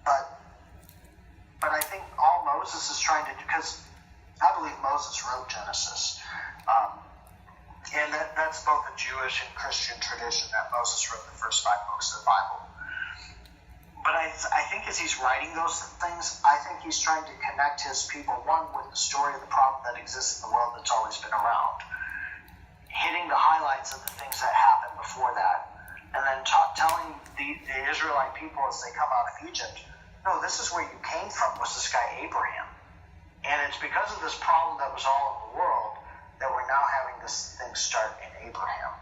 But I think all Moses is trying to do, because I believe Moses wrote Genesis. And that's both a Jewish and Christian tradition, that Moses wrote the first 5 books of the Bible. But I think as he's writing those things, I think he's trying to connect his people, one, with the story of the problem that exists in the world that's always been around, hitting the highlights of the things that happened before that, and then telling the Israelite people as they come out of Egypt, no, this is where you came from, was this guy Abraham. And it's because of this problem that was all in the world that we're now having this thing start in Abraham.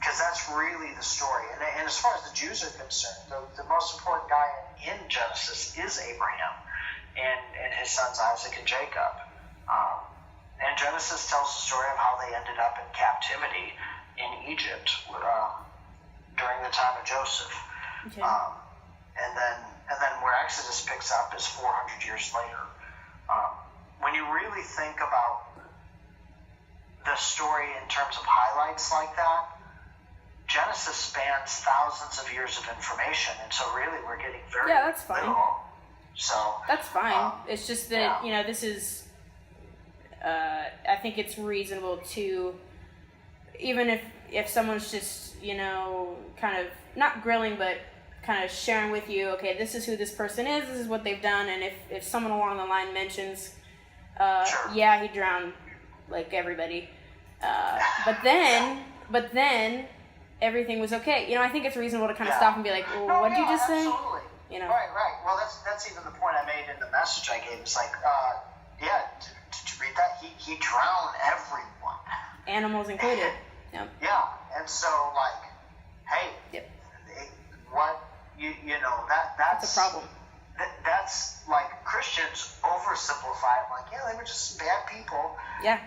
Because that's really the story. And as far as the Jews are concerned, the most important guy in Genesis is Abraham and his sons Isaac and Jacob. And Genesis tells the story of how they ended up in captivity in Egypt during the time of Joseph. Okay. And then where Exodus picks up is 400 years later. When you really think about the story in terms of highlights like that, Genesis spans thousands of years of information, and so really we're getting very that's fine. little. So that's fine. It's just that this is. I think it's reasonable to, even if someone's just kind of not grilling, but kind of sharing with you, okay, this is who this person is, this is what they've done, and if someone along the line mentions, sure. Yeah, he drowned like everybody, but then everything was okay. I think it's reasonable to kind of stop and be like, well, what did you just absolutely. say? Right. Well, that's even the point I made in the message I gave. It's like, did you read that? He drowned everyone, animals included. Yep. Yeah, and so hey, yep. What that's a problem. That's like Christians oversimplify it. Like, they were just bad people. Yeah.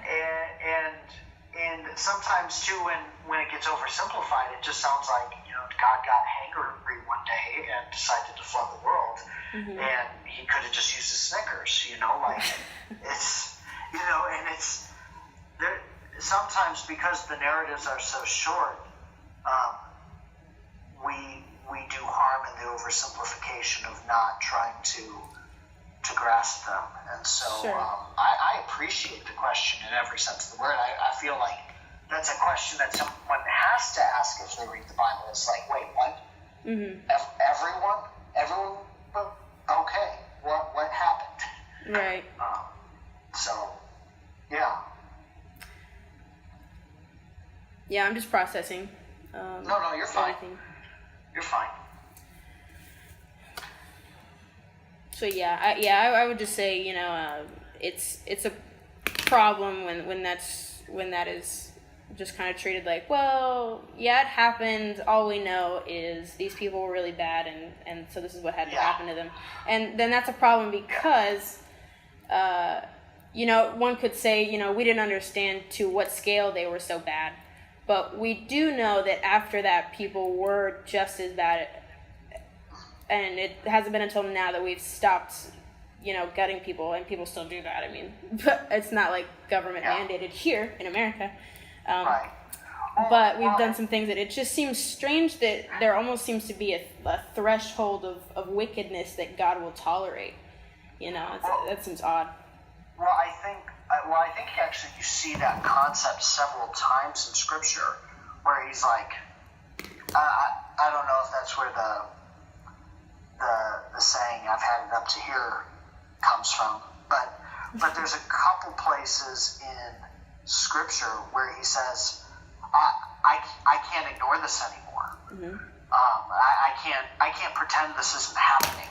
And sometimes too, when it gets oversimplified, it just sounds like God got hangry one day and decided to flood the world, and he could have just used his Snickers. It's and it's there. Sometimes because the narratives are so short, we do harm in the oversimplification of not trying to grasp them. And so sure. I appreciate the question in every sense of the word. I feel like that's a question that someone has to ask if they read the Bible. It's like, wait, what? Everyone? Okay, what happened? Right. So, yeah. Yeah, I'm just processing. No, you're fine. Everything. You're fine. So I would just say, it's a problem when that is just kind of treated like, well, yeah, it happened. All we know is these people were really bad, and so this is what had to happen to them. And then that's a problem because, one could say, we didn't understand to what scale they were so bad. But we do know that after that, people were just as bad. And it hasn't been until now that we've stopped, gutting people, and people still do that. I mean, it's not like government mandated here in America. Right. But we've done some things that it just seems strange that there almost seems to be a threshold of wickedness that God will tolerate. That seems odd. Well, I think actually you see that concept several times in Scripture, where he's like, I don't know if that's where the saying "I've had it up to here" comes from, but there's a couple places in Scripture where he says, I can't ignore this anymore. Mm-hmm. I can't pretend this isn't happening.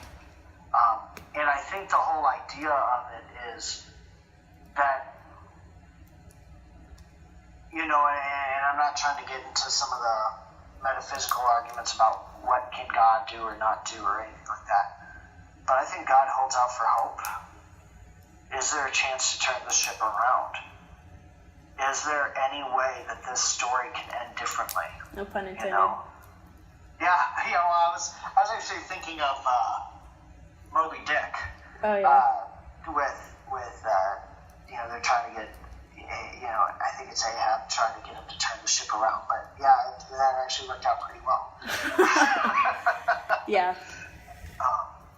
And I think the whole idea of it is that, and I'm not trying to get into some of the metaphysical arguments about what can God do or not do or anything like that, but I think God holds out for hope. Is there a chance to turn the ship around? Is there any way that this story can end differently? No pun intended. Yeah, I was actually thinking of Moby Dick. Oh yeah. With they're trying to get, I think it's Ahab trying to get him to turn the ship around, but yeah, that actually worked out pretty well. Yeah.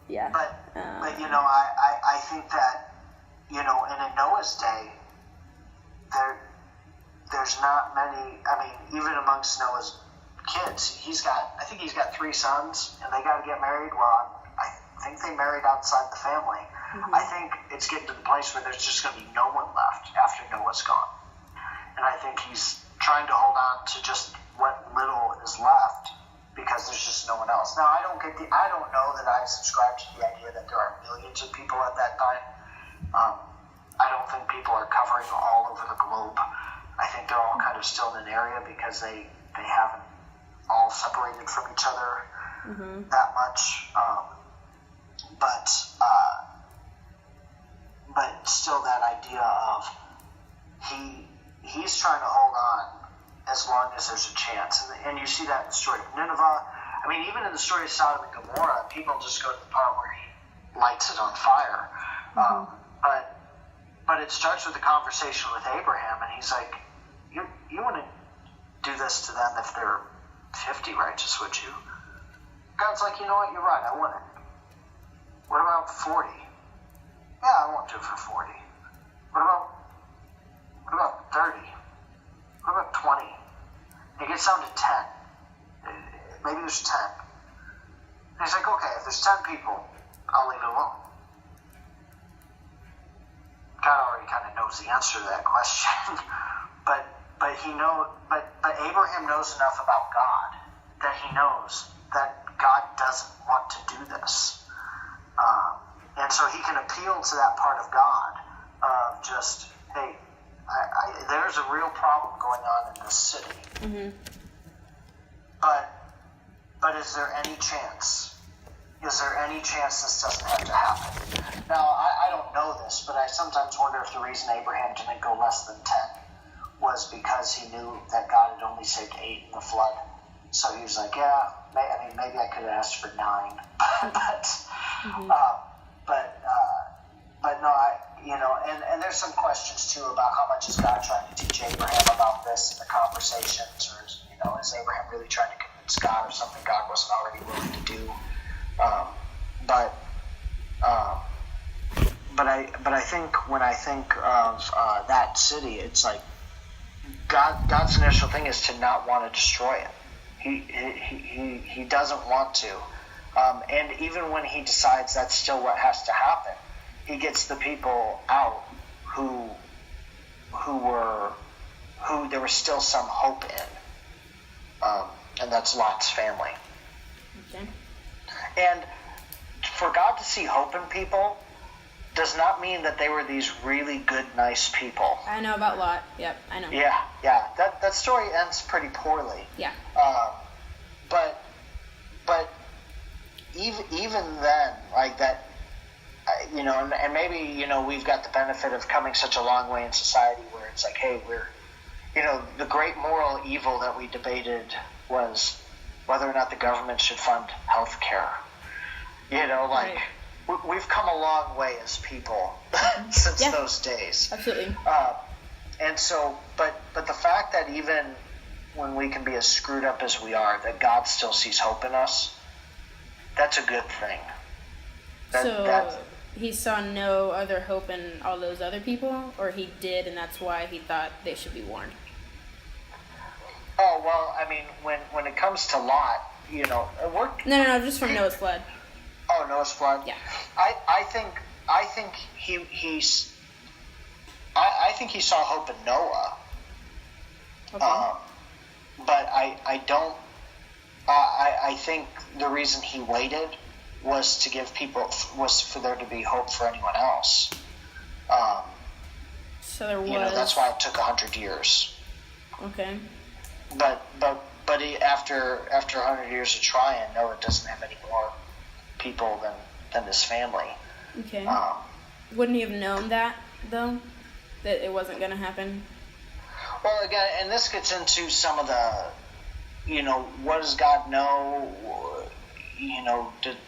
Yeah. But I think that, and in Noah's day, there's not many. I mean, even amongst Noah's kids, I think he's got 3 sons, and they got to get married. Well, I think they married outside the family. Mm-hmm. I think it's getting to the place where there's just going to be no one left after Noah's gone, and I think he's trying to hold on to just what little is left because there's just no one else. Now, I don't know that I subscribe to the idea that there are millions of people at that time. I don't think people are covering all over the globe. I think they're all kind of still in an area because they haven't all separated from each other that much. But still, that idea of he's trying to hold on as long as there's a chance. And you see that in the story of Nineveh. I mean, even in the story of Sodom and Gomorrah, people just go to the part where he lights it on fire. But it starts with a conversation with Abraham, and he's like, you wouldn't do this to them if they're 50 righteous, would you? God's like, you know what, you're right, I wouldn't. What about 40? Yeah, I won't do it for 40. What about 30? What about 20? It gets down to 10. Maybe there's 10. And he's like, okay, if there's 10 people, I'll leave it alone. God already kind of knows the answer to that question, but Abraham knows enough about God that he knows that God doesn't want to do this, and so he can appeal to that part of God of just, hey, there's a real problem going on in this city, but is there any chance? Is there any chance this doesn't have to happen? Now, I don't know this, but I sometimes wonder if the reason Abraham didn't go less than 10 was because he knew that God had only saved 8 in the flood. So he was like, yeah, maybe I could have asked for 9. But no, and there's some questions too about how much is God trying to teach Abraham about this in the conversations, or is Abraham really trying to convince God of something God wasn't already willing to do? But I think when I think of that city, it's like God's initial thing is to not want to destroy it. He doesn't want to, and even when he decides that's still what has to happen, he gets the people out who there was still some hope in, and that's Lot's family. Okay. And for God to see hope in people does not mean that they were these really good, nice people. I know about Lot. Yep, I know. Yeah. That story ends pretty poorly. Yeah. But even then, like that, and maybe we've got the benefit of coming such a long way in society where it's like, hey, we're, the great moral evil that we debated was whether or not the government should fund health care. Right. We've come a long way as people since those days. Absolutely. And so, but the fact that even when we can be as screwed up as we are, that God still sees hope in us, that's a good thing. He saw no other hope in all those other people, or he did, and that's why he thought they should be warned? Oh, well, I mean, when it comes to Lot, we're... No, just from Noah's flood. Oh, Noah's flood? Yeah. I think he saw hope in Noah. Okay. But I don't... I think the reason he waited was to give people... was for there to be hope for anyone else. So there was... that's why it took 100 years. Okay. But after 100 years of trying, Noah doesn't have any more people than his family. Okay. Wouldn't he have known that, though? That it wasn't going to happen? Well, again, and this gets into some of the, what does God know?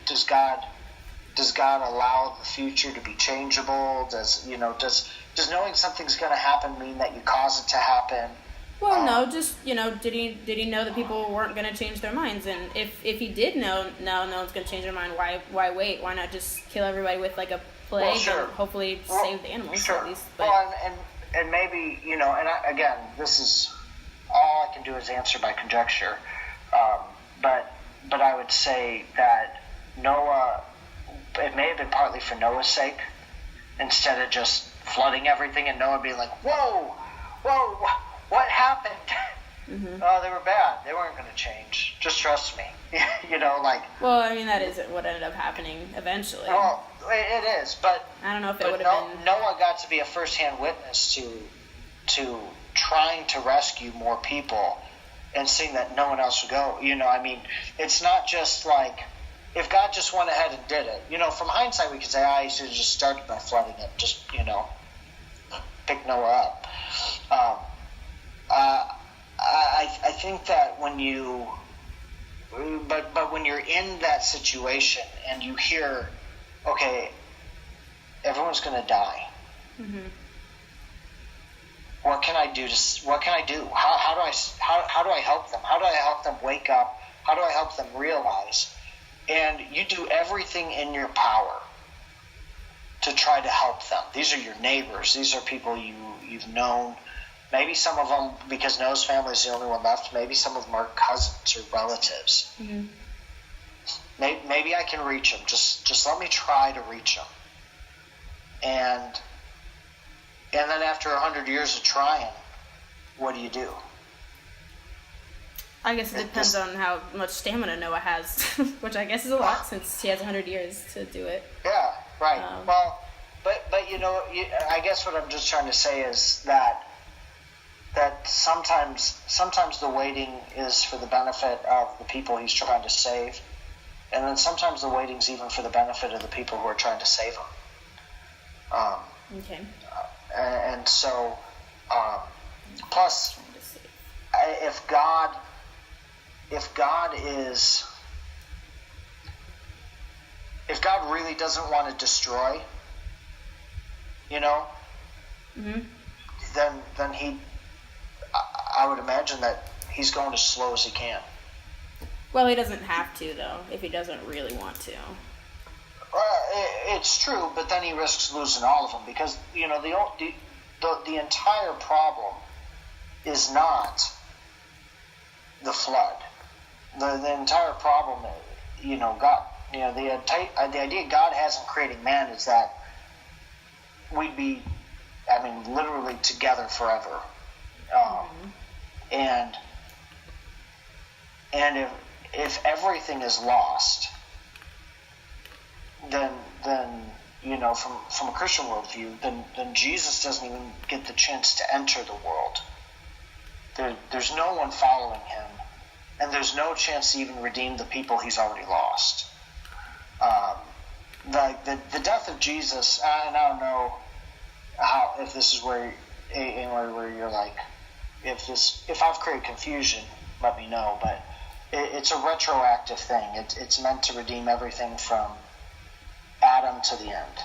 Does God allow the future to be changeable? Does knowing something's going to happen mean that you cause it to happen? Well, no, just, did he know that people weren't going to change their minds? And if he did know, no one's going to change their mind, why wait? Why not just kill everybody with, like, a plague? Well, sure. And hopefully save the animals, sure. At least. But... Well, and maybe, again, this is, all I can do is answer by conjecture. But I would say that Noah, it may have been partly for Noah's sake, instead of just flooding everything and Noah being like, whoa, what happened? Mm-hmm. Oh, they were bad. They weren't going to change. Just trust me. Well, I mean, that isn't what ended up happening eventually. Well, it is, but... I don't know if it would have been... Noah got to be a first-hand witness to trying to rescue more people and seeing that no one else would go. It's not just like... If God just went ahead and did it, from hindsight we could say, he should have just started by flooding it, just, pick Noah up. I think that when you, but when you're in that situation and you hear, okay, everyone's going to die. Mm-hmm. What can I do? What can I do? How do I help them? How do I help them wake up? How do I help them realize? And you do everything in your power to try to help them. These are your neighbors. These are people you've known. Maybe some of them, because Noah's family is the only one left, maybe some of them are cousins or relatives. Mm-hmm. Maybe I can reach them. Just let me try to reach them. And then after 100 years of trying, what do you do? I guess it depends on how much stamina Noah has, which I guess is a lot since he has 100 years to do it. Yeah, right. But I guess what I'm just trying to say is that sometimes the waiting is for the benefit of the people he's trying to save, and then sometimes the waiting's even for the benefit of the people who are trying to save him. Okay. And so, plus, if God really doesn't want to destroy, mm-hmm. then I would imagine that he's going as slow as he can. Well, he doesn't have to, though, if he doesn't really want to. It's true, but then he risks losing all of them because, the entire problem is not the flood. The entire problem, God, the idea God has in creating man is that we'd be, literally together forever. And if everything is lost, then from a Christian worldview, then Jesus doesn't even get the chance to enter the world. There's no one following him, and there's no chance to even redeem the people he's already lost. The death of Jesus, and I don't know if this is where you're like, if I've created confusion, let me know. But it's a retroactive thing. It's meant to redeem everything from Adam to the end.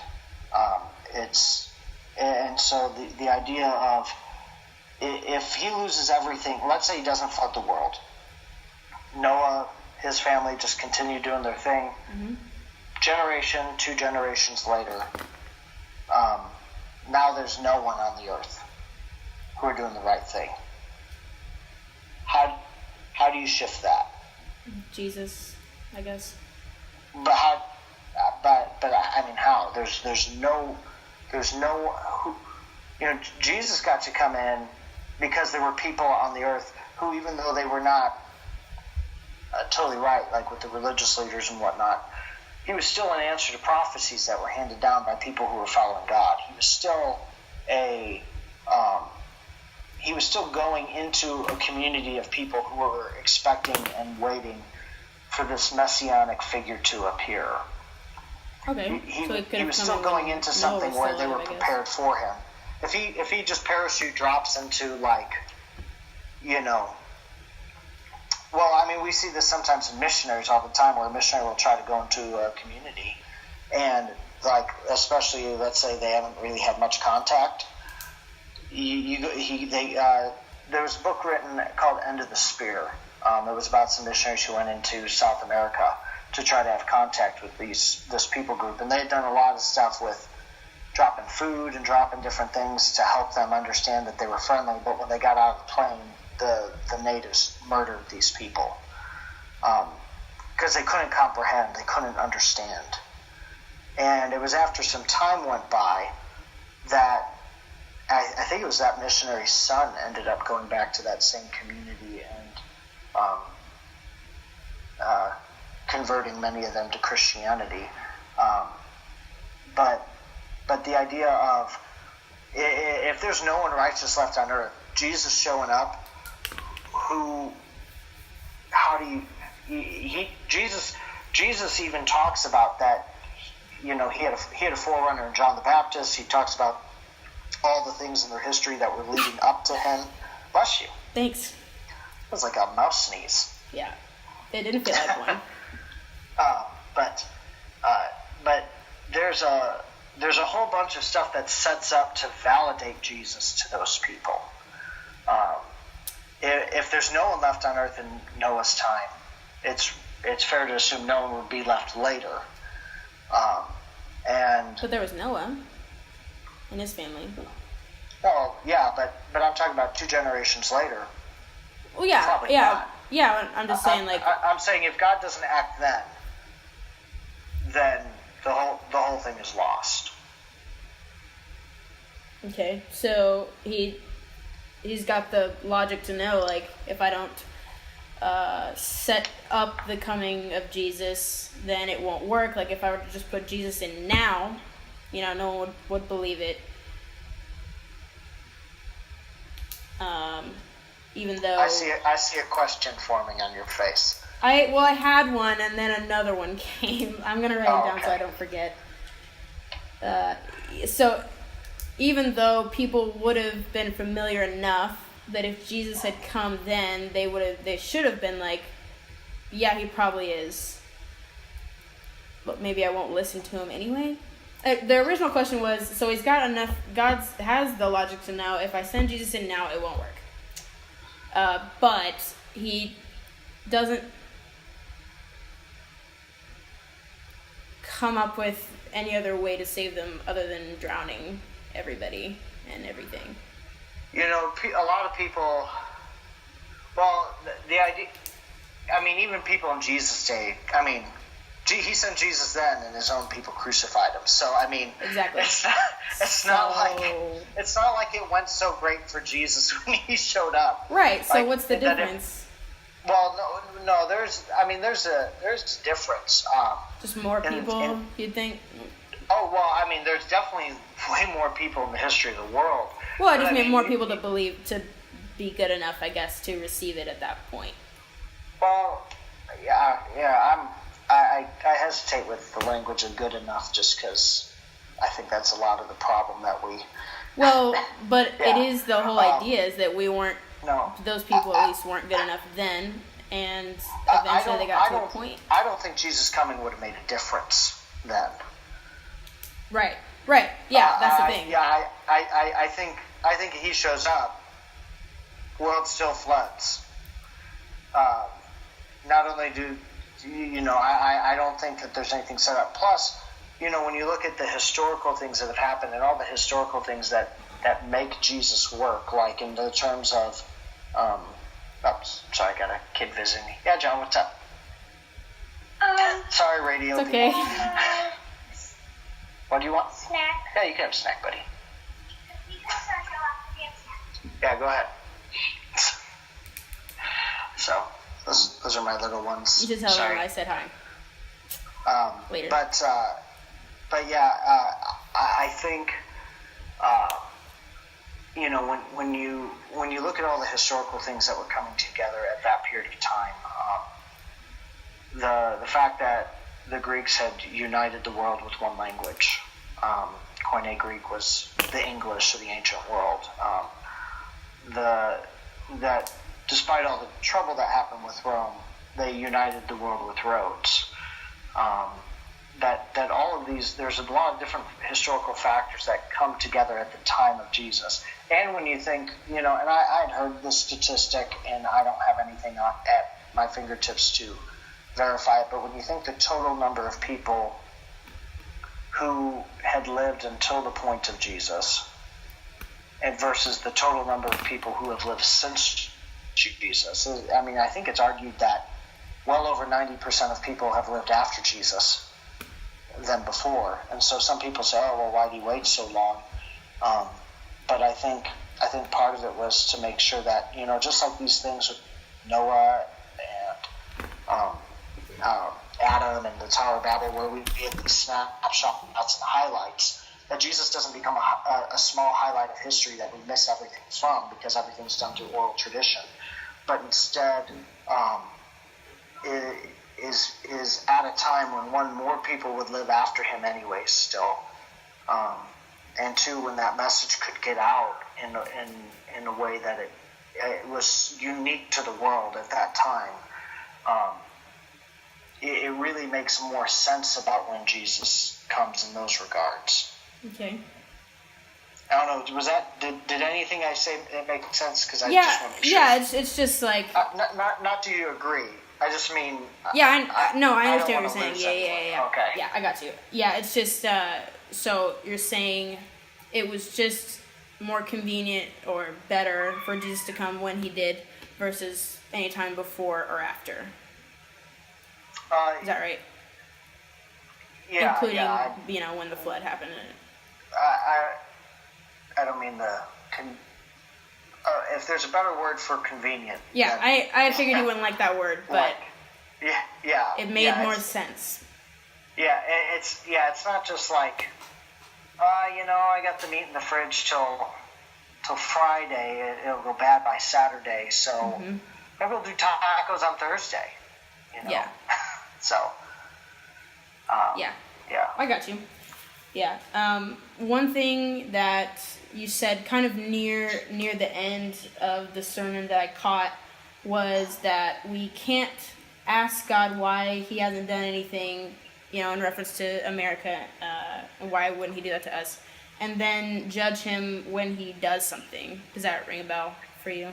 And so the idea of if he loses everything, let's say he doesn't flood the world. Noah, his family just continue doing their thing. Mm-hmm. Generation, 2 generations later, now there's no one on the earth who are doing the right thing. do you shift that? Jesus, I guess. But how? But I mean, how? There's no. Jesus got to come in because there were people on the earth who, even though they were not totally right, like with the religious leaders and whatnot, he was still an answer to prophecies that were handed down by people who were following God. He was still he was still going into a community of people who were expecting and waiting for this messianic figure to appear. Okay. He was still going into something where they were prepared for him. If he just parachute drops into, like, well, I mean, we see this sometimes in missionaries all the time, where a missionary will try to go into a community, and, like, especially, let's say they haven't really had much contact. There was a book written called End of the Spear. It was about some missionaries who went into South America to try to have contact with this people group, and they had done a lot of stuff with dropping food and dropping different things to help them understand that they were friendly. But when they got out of the plane, the natives murdered these people because they couldn't comprehend, they couldn't understand. And it was after some time went by that I think it was that missionary's son ended up going back to that same community and converting many of them to Christianity. But the idea of, if there's no one righteous left on earth, Jesus showing up, Jesus even talks about that. He had a forerunner in John the Baptist. He talks about all the things in their history that were leading up to him. Bless you. Thanks. It was like a mouse sneeze. Yeah, it didn't feel like one. But there's a whole bunch of stuff that sets up to validate Jesus to those people. If there's no one left on earth in Noah's time, it's fair to assume no one would be left later. But there was Noah and his family. Well, yeah, but I'm talking about 2 generations later. Well, yeah. I'm just saying, I'm saying if God doesn't act then the whole thing is lost. Okay, so he's got the logic to know, like, if I don't set up the coming of Jesus, then it won't work. Like, if I were to just put Jesus in now, no one would believe it. Even though I see a question forming on your face. I had one, and then another one came. I'm gonna write it down so I don't forget. So even though people would have been familiar enough that if Jesus had come then, they should have been like, yeah, he probably is, but maybe I won't listen to him anyway. The original question was, so he's got enough, God has the logic to know if I send Jesus in now, it won't work. But he doesn't come up with any other way to save them other than drowning everybody and everything. A lot of people, well, the idea, I mean, even people in Jesus' day, I mean, he sent Jesus then, and his own people crucified him. So, I mean, exactly. It's not like it went so great for Jesus when he showed up. Right. So, what's the difference? Well, no. There's a difference. Just more people, you'd think. Oh well, I mean, there's definitely way more people in the history of the world. Well, I just mean more people to be good enough, I guess, to receive it at that point. Well, yeah. I hesitate with the language of good enough just because I think that's a lot of the problem that we... Well, but it is the whole idea is that we weren't... No. Those people at least weren't good enough then, and eventually they got to a point. I don't think Jesus coming would have made a difference then. Right. Yeah, that's the thing. Yeah, I think he shows up, world still floods. Not only do... I don't think that there's anything set up. Plus, when you look at the historical things that have happened and all the historical things that make Jesus work, like in the terms of Oops, sorry, I got a kid visiting me. Yeah, John, what's up? Sorry, radio. It's okay. What do you want? Snack. Yeah, you can have a snack, buddy. Yeah, go ahead. So, those are my little ones. You should tell them I said hi. Later. But yeah, I think, when you look at all the historical things that were coming together at that period of time, the fact that the Greeks had united the world with one language. Koine Greek was the English of the ancient world. That despite all the trouble that happened with Rome, they united the world with roads. That all of these, there's a lot of different historical factors that come together at the time of Jesus. And when you think, and I had heard this statistic, and I don't have anything at my fingertips to verify it, but when you think the total number of people who had lived until the point of Jesus, and versus the total number of people who have lived since Jesus, I think it's argued that well over 90% of people have lived after Jesus than before. And so some people say, oh, well, why did he wait so long? But I think part of it was to make sure that, just like these things with Noah and Adam and the Tower of Babel, where we get these snapshots and highlights, that Jesus doesn't become a small highlight of history that we miss everything from because everything's done through oral tradition, but instead is at a time when, one, more people would live after him anyways still, and two, when that message could get out in a way that it was unique to the world at that time. It really makes more sense about when Jesus comes in those regards. Okay. I don't know. Was that did anything I say make sense? Because just want to make sure. Yeah. It's just like. Not do you agree? I just mean. Yeah. I understand what you're saying. Yeah. Okay. Yeah, I got you. Yeah, it's just. So you're saying it was just more convenient or better for Jesus to come when he did versus any time before or after. Is that right? Yeah. Including, when the flood happened. I don't mean if there's a better word for convenient. Yeah, I figured you wouldn't like that word, but yeah, it made more sense. Yeah, it's not just like, I got the meat in the fridge till Friday. It'll go bad by Saturday, so maybe we'll do tacos on Thursday. Yeah. So. Yeah. Yeah. I got you. Yeah. One thing that you said kind of near the end of the sermon that I caught was that we can't ask God why he hasn't done anything, in reference to America, and why wouldn't he do that to us, and then judge him when he does something. Does that ring a bell for you?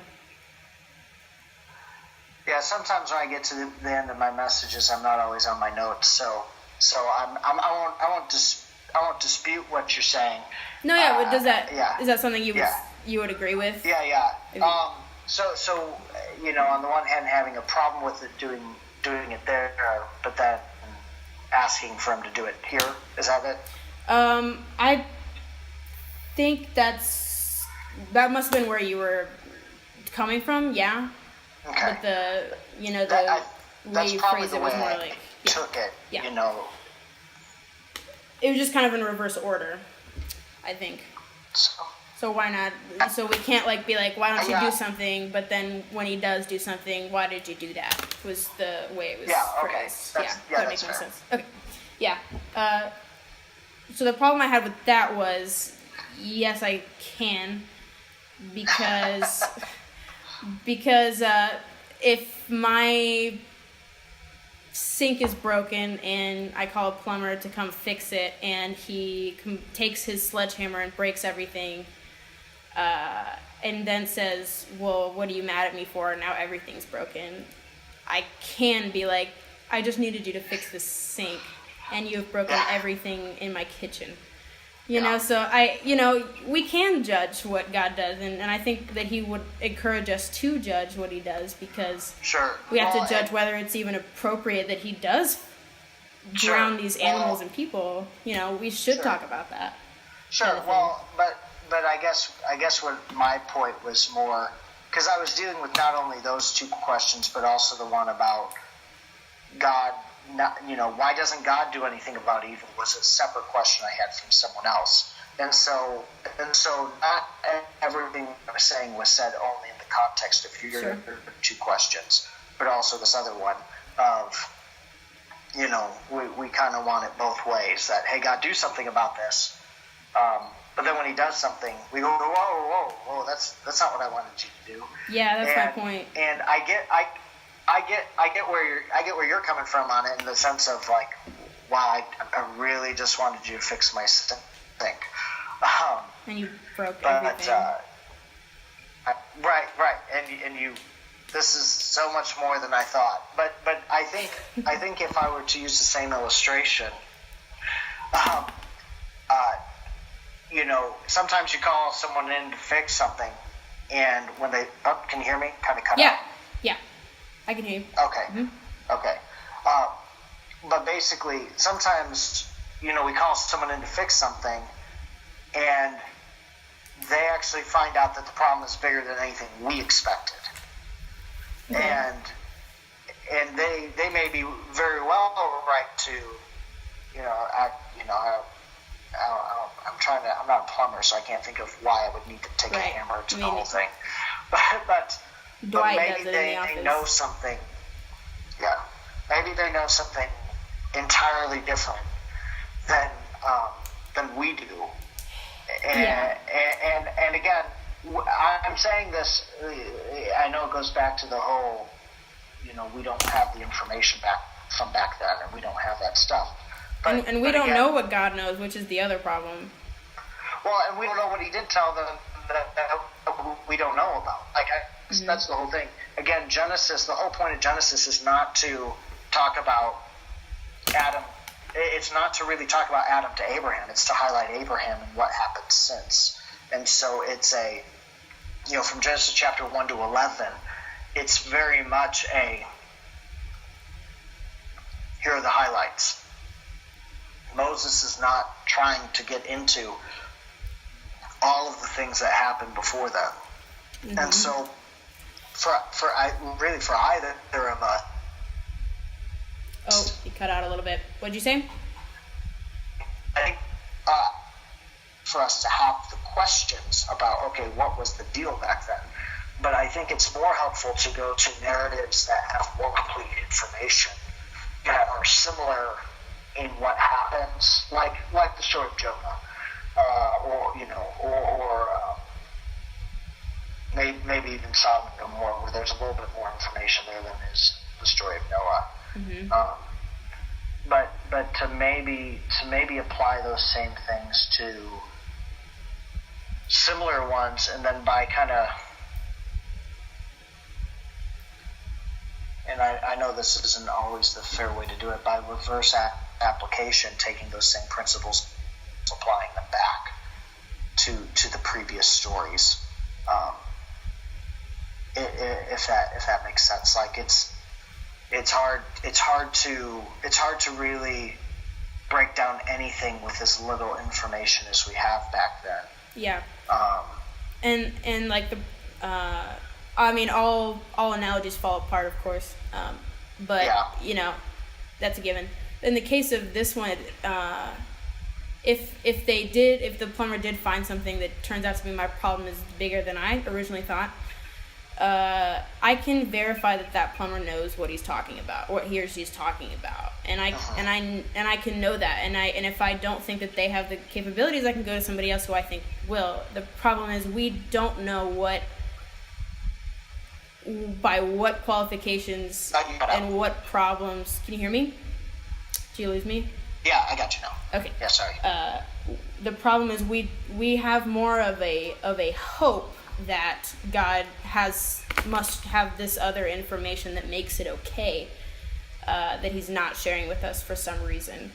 Yeah, sometimes when I get to the end of my messages, I'm not always on my notes, so I won't dispute what you're saying. No, yeah, but is that something you would agree with? Yeah. So on the one hand, having a problem with it doing it there, but then asking for him to do it here, is that it? I think that must have been where you were coming from, yeah. Okay. But the way you phrased it was more like... took it, It was just kind of in reverse order, I think. So why not? So we can't be like, why don't you do something? But then when he does do something, why did you do that? Was the way it was phrased. That makes more sense. Okay. Yeah. So the problem I had with that was, yes, I can, because if my sink is broken and I call a plumber to come fix it and he takes his sledgehammer and breaks everything, and then says, well, what are you mad at me for? Now everything's broken. I can be like, I just needed you to fix this sink and you have broken everything in my kitchen. You know, so we can judge what God does, and I think that he would encourage us to judge what he does, because we have to judge whether it's even appropriate that he does drown these animals and people. You know, we should talk about that. Sure. Well, but I guess what my point was more, because I was dealing with not only those two questions, but also the one about God. Why doesn't God do anything about evil? Was a separate question I had from someone else, and so not everything I was saying was said only in the context of your two questions, but also this other one of, we kind of want it both ways. That, hey, God, do something about this, but then when he does something, we go, whoa, that's not what I wanted you to do. Yeah, that's my point. And I get where you're coming from on it, in the sense of like, wow, I really just wanted you to fix my sink. And you broke everything. Right, and you. This is so much more than I thought. But I think if I were to use the same illustration, sometimes you call someone in to fix something, and when they can you hear me? Kind of cut out. Yeah. I can hear you. Okay. Mm-hmm. Okay. But basically, sometimes, we call someone in to fix something, and they actually find out that the problem is bigger than anything we expected. Okay. And they may be very well right to, I'm not a plumber, so I can't think of why I would need to take a hammer to the whole thing. But maybe they know something. Yeah, maybe they know something entirely different than we do. And again, I'm saying this. I know it goes back to the whole, we don't have the information from back then, and we don't have that stuff. And we don't know what God knows, which is the other problem. Well, and we don't know what he did tell them that we don't know about. That's the whole thing. Again, Genesis, the whole point of Genesis is not to talk about Adam. It's not to really talk about Adam to Abraham. It's to highlight Abraham and what happened since. And so it's from Genesis chapter 1 to 11, it's very much here are the highlights. Moses is not trying to get into all of the things that happened before that. Mm-hmm. And so for either of us. Oh, you cut out a little bit. What'd you say? I think for us to have the questions about, okay, what was the deal back then? But I think it's more helpful to go to narratives that have more complete information, that are similar in what happens, like the story of Jonah, maybe even Sodom and Gomorrah, where there's a little bit more information there than is the story of Noah. Mm-hmm. But to maybe apply those same things to similar ones, and then by kind of, and I know this isn't always the fair way to do it, by reverse application, taking those same principles, applying them back to the previous stories. If that makes sense, like it's hard to really break down anything with as little information as we have back then. Yeah. And like all analogies fall apart, of course. But that's a given. In the case of this one, if the plumber did find something that turns out to be my problem is bigger than I originally thought, I can verify that plumber knows what he's talking about, what he or she's talking about, and I can know that, and if I don't think that they have the capabilities, I can go to somebody else who I think will. The problem is we don't know by what qualifications and what problems. Can you hear me? Did you lose me? Yeah, I got you now. Okay. Yeah, sorry. The problem is we have more of a hope that God must have this other information that makes it okay, that he's not sharing with us for some reason.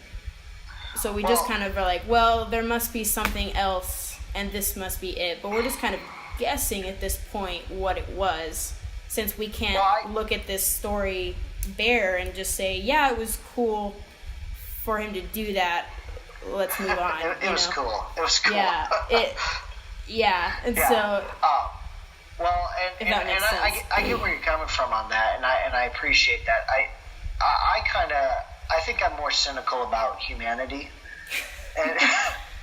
So we just kind of are like, well, there must be something else, and this must be it. But we're just kind of guessing at this point what it was, since we can't look at this story bare and just say, yeah, it was cool for him to do that. Let's move on. It was cool. It was cool. Yeah. And so. Well, and I get where you're coming from on that, and I appreciate that. I think I'm more cynical about humanity, and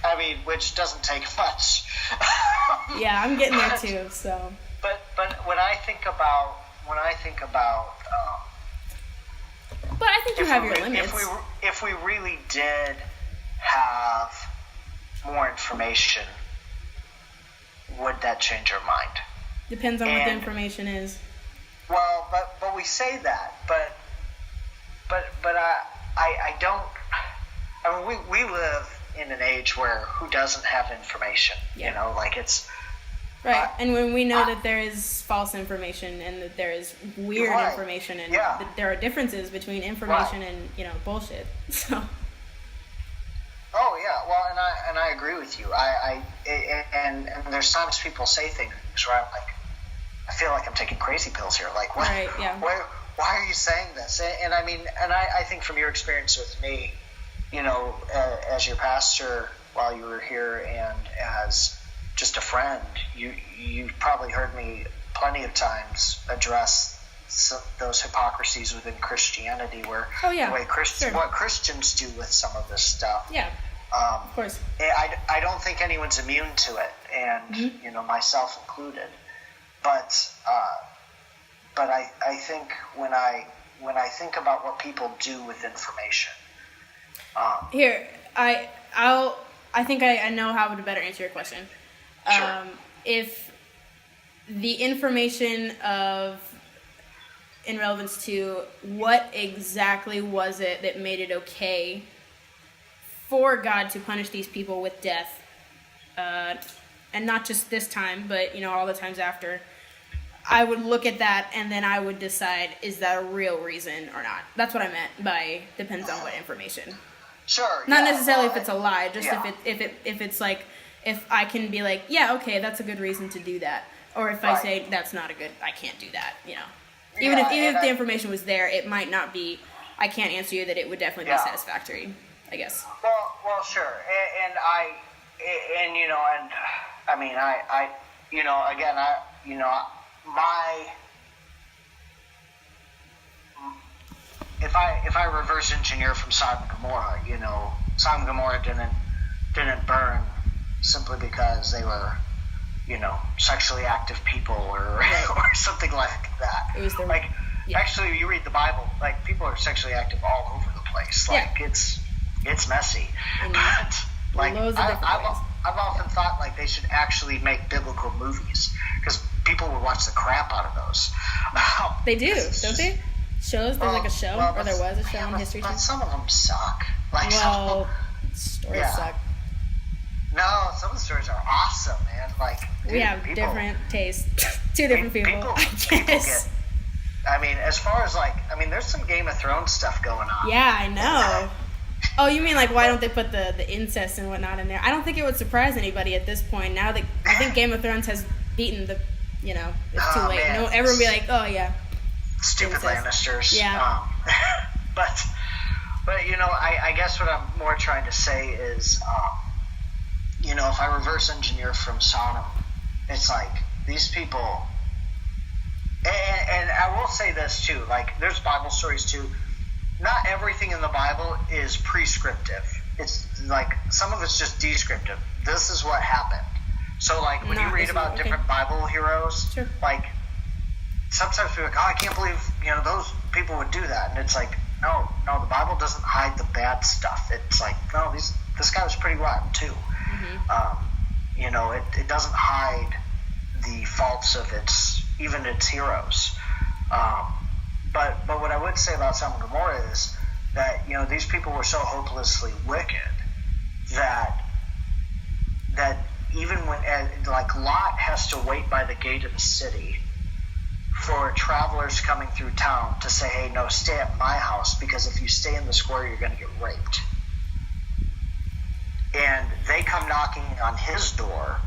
I mean, which doesn't take much. Yeah, I'm getting there too. So. But when I think about. But I think you have your limits. If we really did have more information, would that change our mind? Depends on what the information is. Well, but we say that, but I don't. I mean, we live in an age where who doesn't have information? Yeah. You know, like it's. Right, and when we know that there is false information and that there is weird information and that there are differences between information and, bullshit. So. Oh yeah, well, and I agree with you. And there's times people say things where I'm like, I feel like I'm taking crazy pills here. Like, what? Right, yeah. Why are you saying this? And I mean, and I think from your experience with me, as your pastor while you were here and as just a friend, you've probably heard me plenty of times address those hypocrisies within Christianity, where the way what Christians do with some of this stuff. Yeah, of course. I don't think anyone's immune to it, and myself included. But I think when I think about what people do with information, I think I know how to better answer your question. Sure. If the information in relevance to what exactly was it that made it okay for God to punish these people with death, and not just this time, but all the times after, I would look at that and then I would decide, is that a real reason or not? That's what I meant by depends on what information. Sure. Not necessarily if it's a lie, just if it's like, if I can be like, yeah, okay, that's a good reason to do that, or if I say that's not I can't do that, Even if the information was there, it might not be. I can't answer you that it would definitely be satisfactory, I guess. Well, sure, and I mean, again, if I reverse engineer from Sodom and Gomorrah, Sodom and Gomorrah didn't burn simply because they were, sexually active people or something like that. It was actually, you read the Bible, like people are sexually active all over the place. Like it's messy. But like I've often thought like they should actually make biblical movies because people would watch the crap out of those. They do, don't they? Shows? There's like a show, or there was a show on History Channel. Some of them suck. Stories suck. No, some of the stories are awesome, man. Like we have different tastes. Two different people. I guess. As far as there's some Game of Thrones stuff going on. Yeah, I know. Oh, you mean like why don't they put the incest and whatnot in there? I don't think it would surprise anybody at this point. Now that I think Game of Thrones has beaten it's too late. Man. No, everyone will be like, oh yeah. Stupid Lannisters. Yeah. But I guess what I'm more trying to say is, if I reverse engineer from Sodom, it's like these people, and I will say this too, like there's Bible stories too. Not everything in the Bible is prescriptive. It's like some of it's just descriptive. This is what happened. So like when you read about different Bible heroes, like sometimes people are like, oh, I can't believe those people would do that, and it's like no, the Bible doesn't hide the bad stuff. It's like no, this guy was pretty rotten too. It doesn't hide the faults of its heroes. But what I would say about Sodom and Gomorrah is that these people were so hopelessly wicked that even when like Lot has to wait by the gate of the city for travelers coming through town to say, hey, no, stay at my house because if you stay in the square, you're going to get raped. and they come knocking on his door,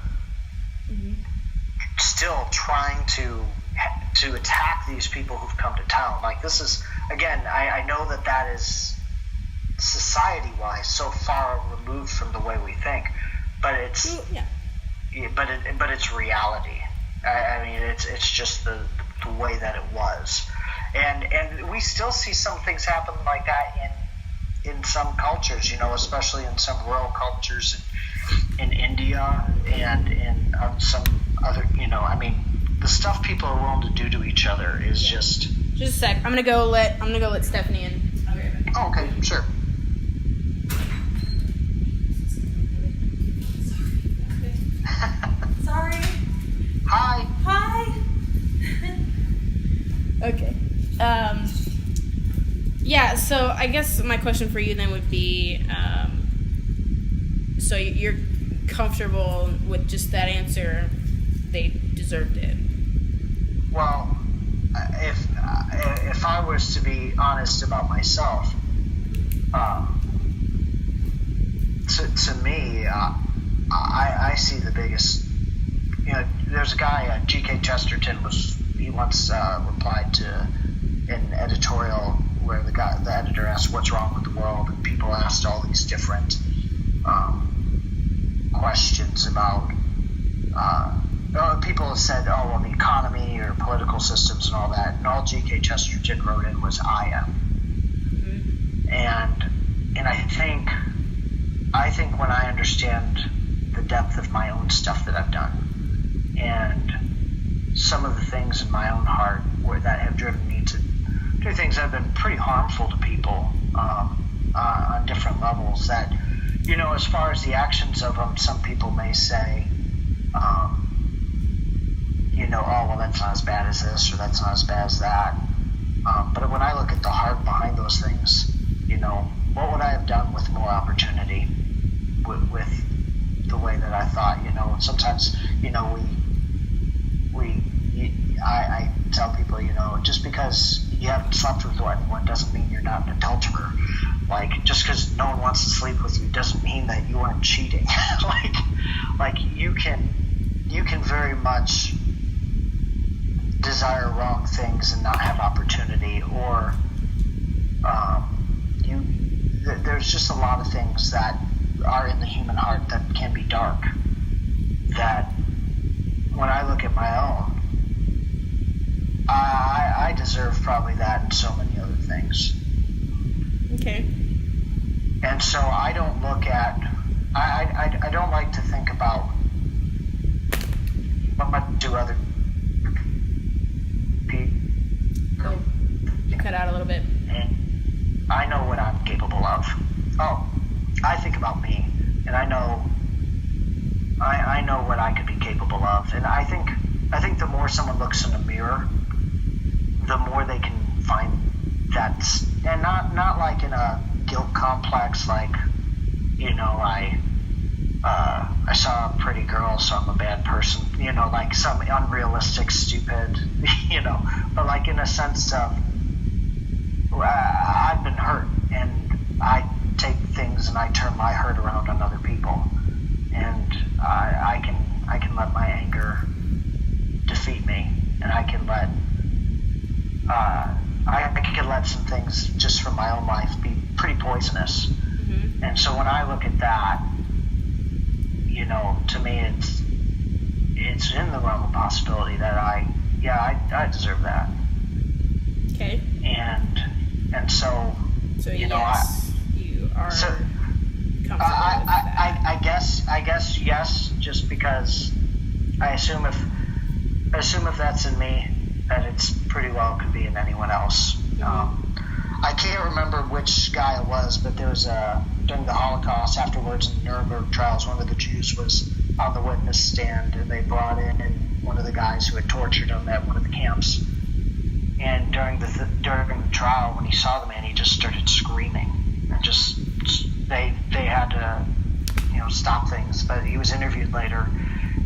still trying to attack these people who've come to town. Like, this is, again, I know that is society-wise so far removed from the way we think, but it's but it's reality. I mean, it's just the way that it was, and we still see some things happen like that in some cultures, especially in some rural cultures in India and in some other, I mean, the stuff people are willing to do to each other is just a sec. I'm gonna go let Stephanie in. Oh, okay, sure. Sorry. Hi. Okay. Yeah, so I guess my question for you then would be, so you're comfortable with just that answer, they deserved it? Well, if I was to be honest about myself, to me, I see the biggest, there's a guy, G.K. Chesterton, he once replied to an editorial where the editor asked what's wrong with the world, and people asked all these different questions about people have said, oh, well, the economy or political systems and all that, and all G.K. Chesterton wrote in was I am. And I think when I understand the depth of my own stuff that I've done and some of the things in my own heart that have driven me to do things that have been pretty harmful to people on different levels, that, as far as the actions of them, some people may say, oh, well, that's not as bad as this, or that's not as bad as that. But when I look at the heart behind those things, what would I have done with more opportunity, with the way that I thought, sometimes, I tell people, just because you haven't slept with anyone doesn't mean you're not an adulterer. Like, just because no one wants to sleep with you doesn't mean that you aren't cheating. like you can very much desire wrong things and not have opportunity, or there's just a lot of things that are in the human heart that can be dark, that when I look at my own, I deserve probably that and so many other things. Okay. And so I don't look at, I don't like to think about what do other people. Oh, you cut out a little bit. And I know what I'm capable of. Oh, I think about me, and I know what I could be capable of. And I think the more someone looks in a mirror, the more they can find that, and not like in a guilt complex, like, I saw a pretty girl, so I'm a bad person, like some unrealistic, stupid, but like in a sense of, I've been hurt, and I take things and I turn my hurt around on other people, and I can let my anger defeat me, and I can let some things just from my own life be pretty poisonous. Mm-hmm. And so when I look at that, to me it's in the realm of possibility that I deserve that. Okay. And so yes, you are comfortable with that. I guess yes, just because I assume if that's in me, that it's pretty well could be in anyone else. I can't remember which guy it was, but there was during the Holocaust, afterwards in the Nuremberg trials, one of the Jews was on the witness stand, and they brought in one of the guys who had tortured him at one of the camps. And during the trial, when he saw the man, he just started screaming, and just they had to stop things. But he was interviewed later,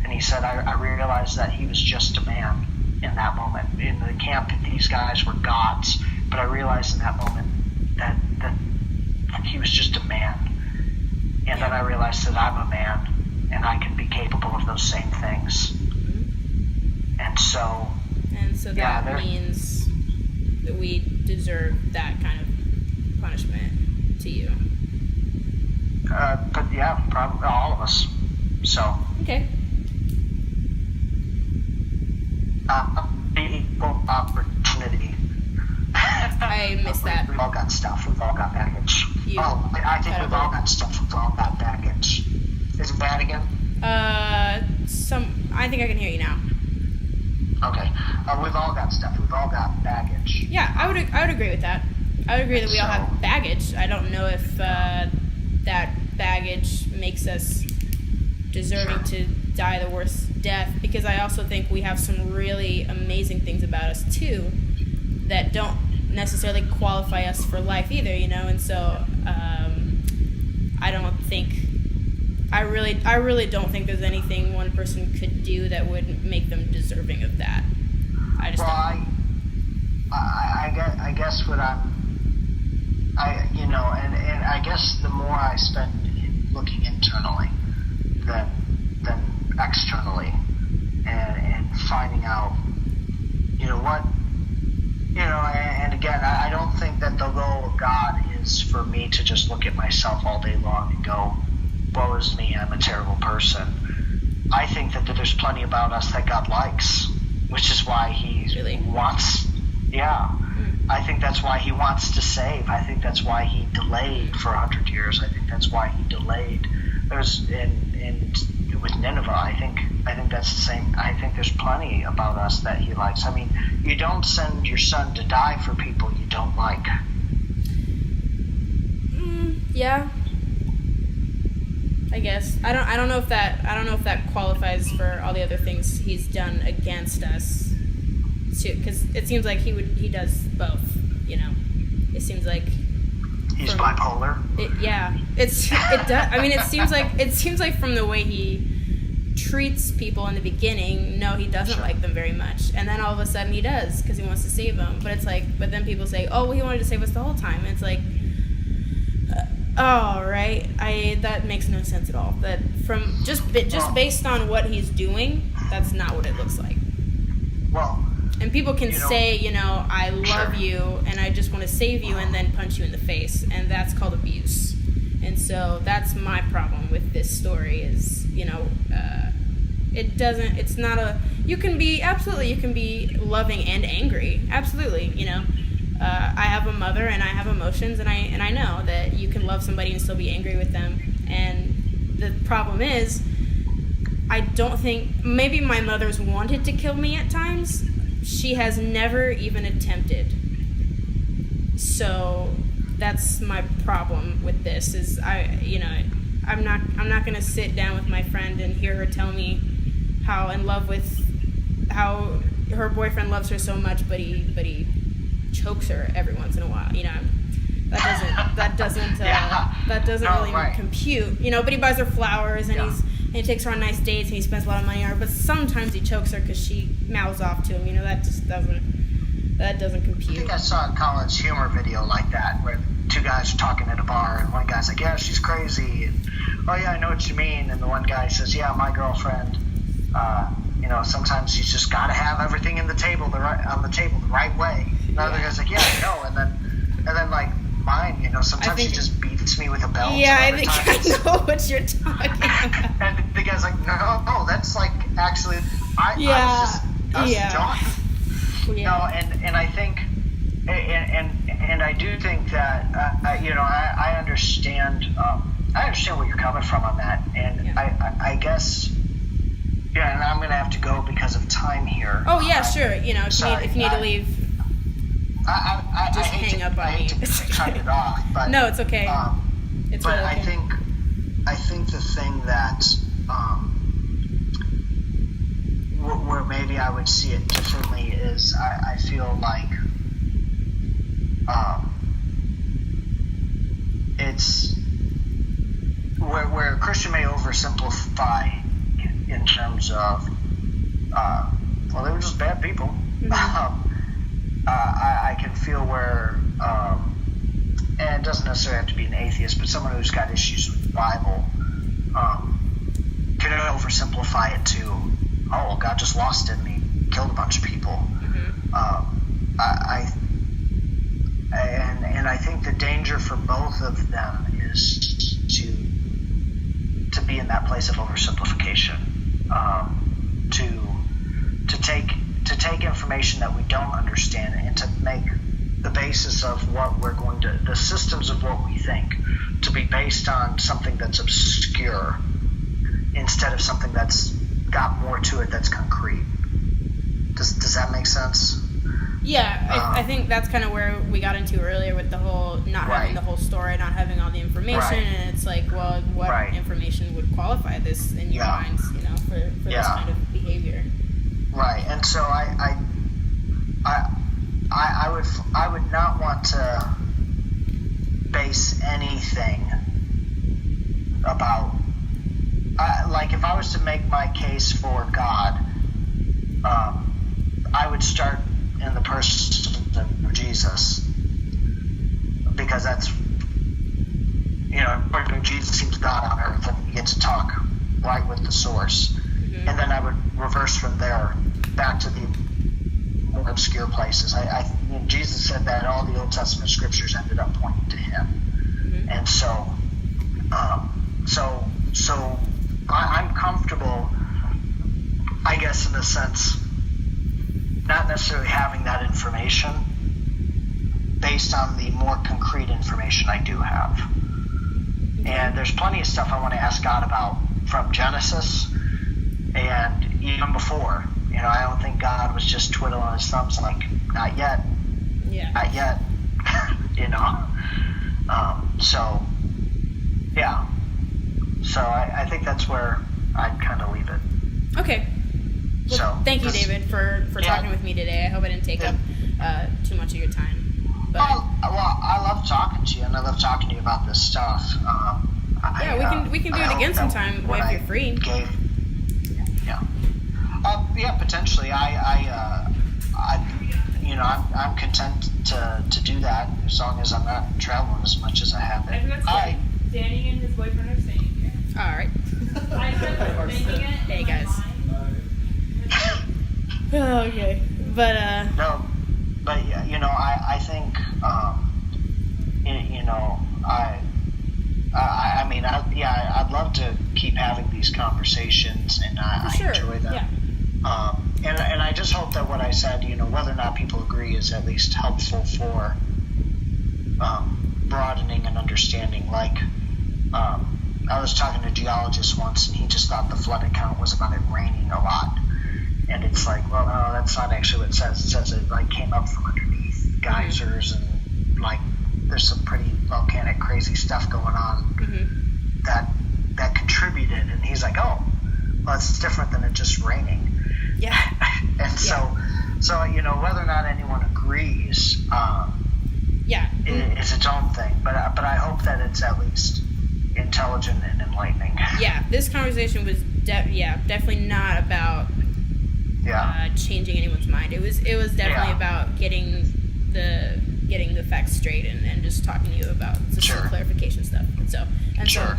and he said, I realized that he was just a man in that moment. In the camp, these guys were gods, but I realized in that moment that he was just a man. And then I realized that I'm a man, and I can be capable of those same things. Mm-hmm. And so that means that we deserve that kind of punishment to you. But yeah, probably all of us. So. Okay. Equal opportunity. I missed that. We've all got stuff. We've all got baggage. I think we've all got stuff. We've all got baggage. Is it bad again? I think I can hear you now. Okay. We've all got stuff. We've all got baggage. Yeah, I would agree with that. I would agree that we all have baggage. I don't know if that baggage makes us deserving to die the worst death, because I also think we have some really amazing things about us too that don't necessarily qualify us for life either, and so I really don't think there's anything one person could do that would make them deserving of that. I just I guess what and I guess the more I spend looking internally than externally, and finding out, and again, I don't think that the goal of God is for me to just look at myself all day long and go, woe is me, I'm a terrible person. I think that there's plenty about us that God likes, which is why he wants, I think that's why he wants to save. I think that's why he delayed for 100 years. I think that's why he delayed. With Nineveh, I think that's the same. I think there's plenty about us that he likes. I mean, you don't send your son to die for people you don't like. Yeah. I guess. I don't know if that qualifies for all the other things he's done against us too, because it seems like he does both, It seems like he's bipolar. It does. I mean, it seems like from the way he treats people in the beginning, no, he doesn't like them very much, and then all of a sudden he does because he wants to save them. But it's like, but then people say, oh, well, he wanted to save us the whole time. And it's like, right, that makes no sense at all. That from just based on what he's doing, that's not what it looks like. Well. And people can say, I love you and I just want to save you, and then punch you in the face, and that's called abuse. And so that's my problem with this story is, you can be loving and angry. Absolutely. I have a mother and I have emotions, and I know that you can love somebody and still be angry with them. And the problem is, I don't think, maybe my mother's wanted to kill me at times. She has never even attempted. So that's my problem with this is I'm not going to sit down with my friend and hear her tell me how her boyfriend loves her so much, but he chokes her every once in a while. That doesn't really compute. But he buys her flowers, and he takes her on nice dates, and he spends a lot of money on her, but sometimes he chokes her because she mouths off to him. That just doesn't compute. I think I saw a college humor video like that where two guys are talking at a bar, and one guy's like, yeah, she's crazy, and oh yeah, I know what you mean, and the one guy says, yeah, my girlfriend, sometimes she's just got to have everything on the table the right way. And the other guy's like, yeah, I know, and then like mine, sometimes she just beats me with a belt. Yeah, I think I know what you're talking about. And the guy's like, no, that's like actually, I was just John. And I think, and I do think that, I understand what you're coming from on that, and I guess. Yeah, and I'm going to have to go because of time here. Oh, yeah, sure. If you need to leave, just hang up on me. To cut it off. But, no, it's okay. It's but really okay. I think the thing that, where maybe I would see it differently is I feel like it's where a Christian may oversimplify in terms of, they were just bad people. Mm-hmm. I can feel where and it doesn't necessarily have to be an atheist, but someone who's got issues with the Bible, can oversimplify it to, oh, well, God just lost it and he killed a bunch of people. I think the danger for both of them is to be in that place of oversimplification, to take information that we don't understand and to make the basis of what we're going to, the systems of what we think, to be based on something that's obscure instead of something that's got more to it that's concrete. Does that make sense? Yeah, I think that's kind of where we got into earlier with the whole not having the whole story, not having all the information, and it's like, well, what information would qualify this in your minds, for this kind of behavior? Right, and so I would not want to base anything about, like if I was to make my case for God, I would start in the person of Jesus, because that's, according to Jesus seems God on earth, and you get to talk right with the source. And then I would reverse from there back to the more obscure places. Jesus said that all the Old Testament scriptures ended up pointing to him. And so I'm comfortable, I guess, in a sense, not necessarily having that information based on the more concrete information I do have. And there's plenty of stuff I want to ask God about from Genesis and even before. I don't think God was just twiddling his thumbs like, not yet. Yeah. Not yet. So I think that's where I'd kind of leave it. Okay. Well, thank you, David, for talking with me today. I hope I didn't take up too much of your time. But, well, I love talking to you, and I love talking to you about this stuff. We can do it again sometime if you're free. Potentially. I'm content to do that as long as I'm not traveling as much as I have been. I think that's great. Danny and his boyfriend are staying here. All right. Hey guys. Okay, but no, but I think I'd love to keep having these conversations, and I enjoy them. Yeah. And I just hope that what I said, whether or not people agree, is at least helpful for broadening and understanding. Like, I was talking to a geologist once, and he just thought the flood account was about it raining a lot. And it's like, well, no, that's not actually what it says. It says it came up from underneath geysers, and there's some pretty volcanic, crazy stuff going on that contributed. And he's like, oh, well, it's different than it just raining. Yeah. And so whether or not anyone agrees, is its own thing. But I hope that it's at least intelligent and enlightening. Yeah, this conversation was definitely not about changing anyone's mind. It was definitely about getting the facts straight and just talking to you about some clarification stuff. So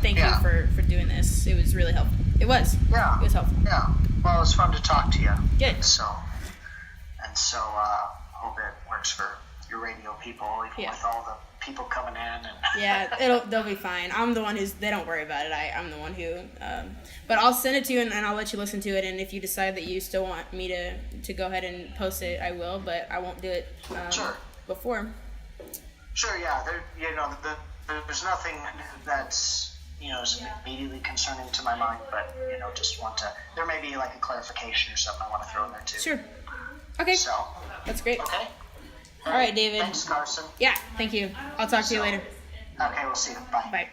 thank you for doing this. It was really helpful. It was. Yeah. It was helpful. Yeah. Well, it was fun to talk to you. Good. So hope it works for your radio people, even with all the people coming in. And they'll be fine. I'm the one they don't worry about it. I'm the one who, but I'll send it to you and I'll let you listen to it. And if you decide that you still want me to go ahead and post it, I will. But I won't do it before. Sure. Yeah. There's nothing that's is immediately concerning to my mind, but just want to. There may be a clarification or something I want to throw in there too. Sure. Okay. So that's great. Okay. All right, David. Thanks, Carson. Yeah. Thank you. I'll talk to you later. Okay. We'll see you. Bye. Bye.